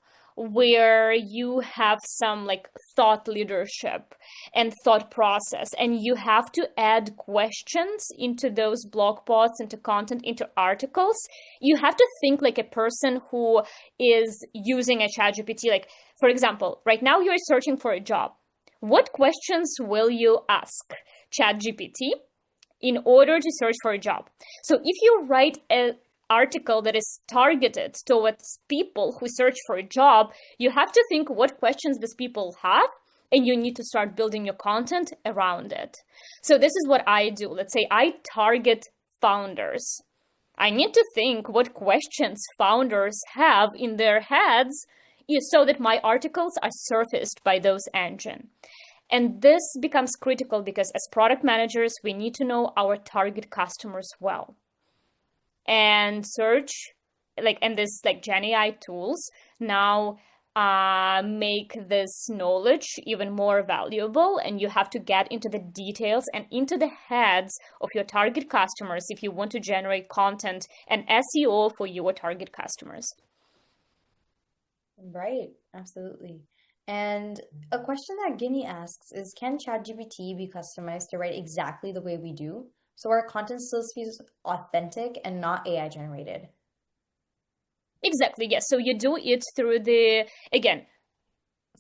I: where you have some like thought leadership and thought process, and you have to add questions into those blog posts, into content, into articles. You have to think like a person who is using a ChatGPT. Like, for example, right now you're searching for a job. What questions will you ask ChatGPT in order to search for a job? So if you write an article that is targeted towards people who search for a job, you have to think what questions these people have, and you need to start building your content around it. So this is what I do. Let's say I target founders. I need to think what questions founders have in their heads so that my articles are surfaced by those engines. And this becomes critical because as product managers, we need to know our target customers well. And search, and this Gen AI tools now make this knowledge even more valuable, and you have to get into the details and into the heads of your target customers if you want to generate content and SEO for your target customers.
G: Right, absolutely. And a question that Guinea asks is, can ChatGPT be customized to write exactly the way we do, so our content still feels authentic and not AI generated?
I: Exactly, yes. So you do it through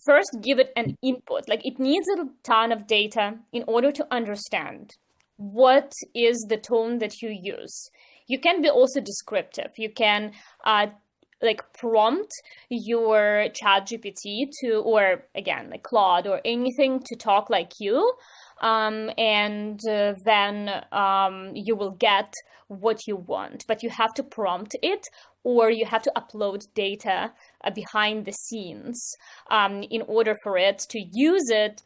I: first give it an input. Like it needs a ton of data in order to understand what is the tone that you use. You can be also descriptive. You can prompt your ChatGPT to, or again, like Claude or anything to talk like you. and then you will get what you want. But you have to prompt it, or you have to upload data behind the scenes in order for it to use it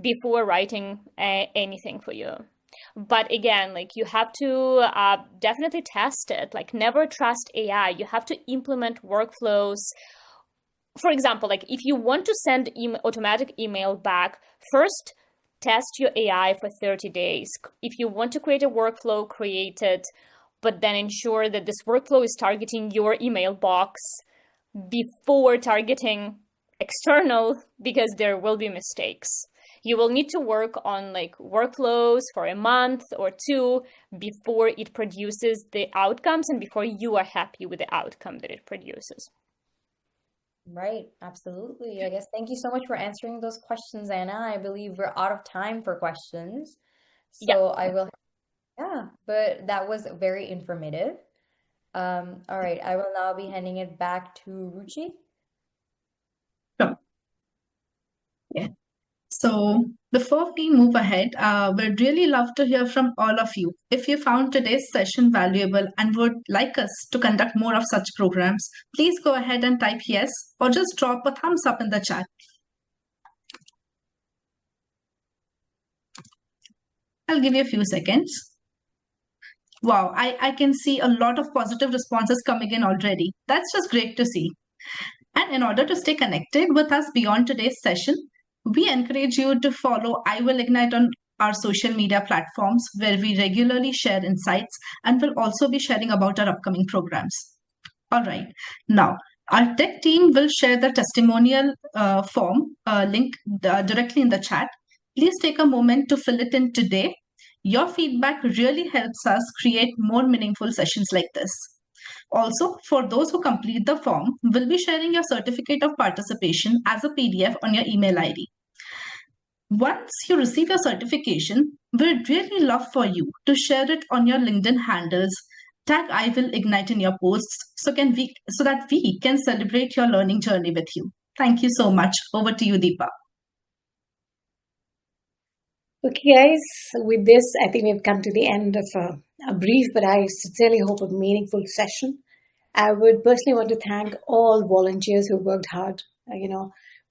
I: before writing anything for you. But again, like, you have to definitely test it. Like, never trust AI. You have to implement workflows. For example, like, if you want to send automatic email back, first test your AI for 30 days. If you want to create a workflow, create it, but then ensure that this workflow is targeting your email box before targeting external, because there will be mistakes. You will need to work on like workflows for a month or two before it produces the outcomes and before you are happy with the outcome that it produces.
G: Right, absolutely. I guess thank you so much for answering those questions, Anna. I believe we're out of time for questions. So I will, but that was very informative. All right, I will now be handing it back to Ruchi.
H: Sure. Yeah. So before we move ahead, we'd really love to hear from all of you. If you found today's session valuable and would like us to conduct more of such programs, please go ahead and type yes, or just drop a thumbs up in the chat. I'll give you a few seconds. Wow, I can see a lot of positive responses coming in already. That's just great to see. And in order to stay connected with us beyond today's session, we encourage you to follow IWIL Ignite on our social media platforms, where we regularly share insights and will also be sharing about our upcoming programs. All right, now our tech team will share the testimonial form link directly in the chat. Please take a moment to fill it in today. Your feedback really helps us create more meaningful sessions like this. Also, for those who complete the form, we'll be sharing your certificate of participation as a PDF on your email ID. Once you receive your certification, we'd really love for you to share it on your LinkedIn handles. Tag IWIL Ignite in your posts so that we can celebrate your learning journey with you. Thank you so much. Over to you, Deepa.
A: Okay, guys, with this, I think we've come to the end of a brief, but I sincerely hope a meaningful session. I would personally want to thank all volunteers who worked hard,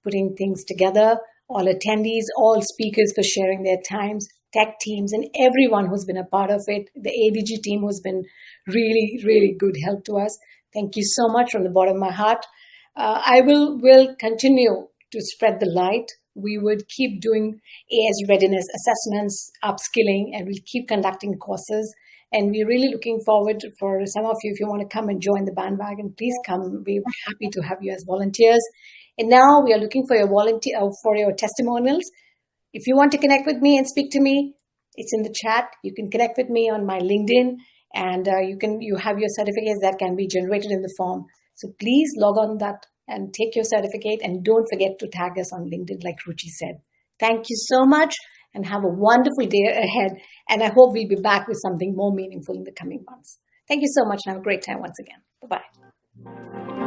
A: putting things together, all attendees, all speakers for sharing their times, tech teams, and everyone who's been a part of it, the ADG team who's been really, really good help to us. Thank you so much from the bottom of my heart. I will continue to spread the light. We would keep doing AS readiness assessments, upskilling, and we'll keep conducting courses. And we're really looking forward for some of you, if you want to come and join the bandwagon, please come. We're happy to have you as volunteers. And now we are looking for your testimonials. If you want to connect with me and speak to me, it's in the chat. You can connect with me on my LinkedIn, and you have your certificates that can be generated in the form. So please log on that and take your certificate, and don't forget to tag us on LinkedIn, like Ruchi said. Thank you so much, and have a wonderful day ahead. And I hope we'll be back with something more meaningful in the coming months. Thank you so much, and have a great time once again. Bye-bye.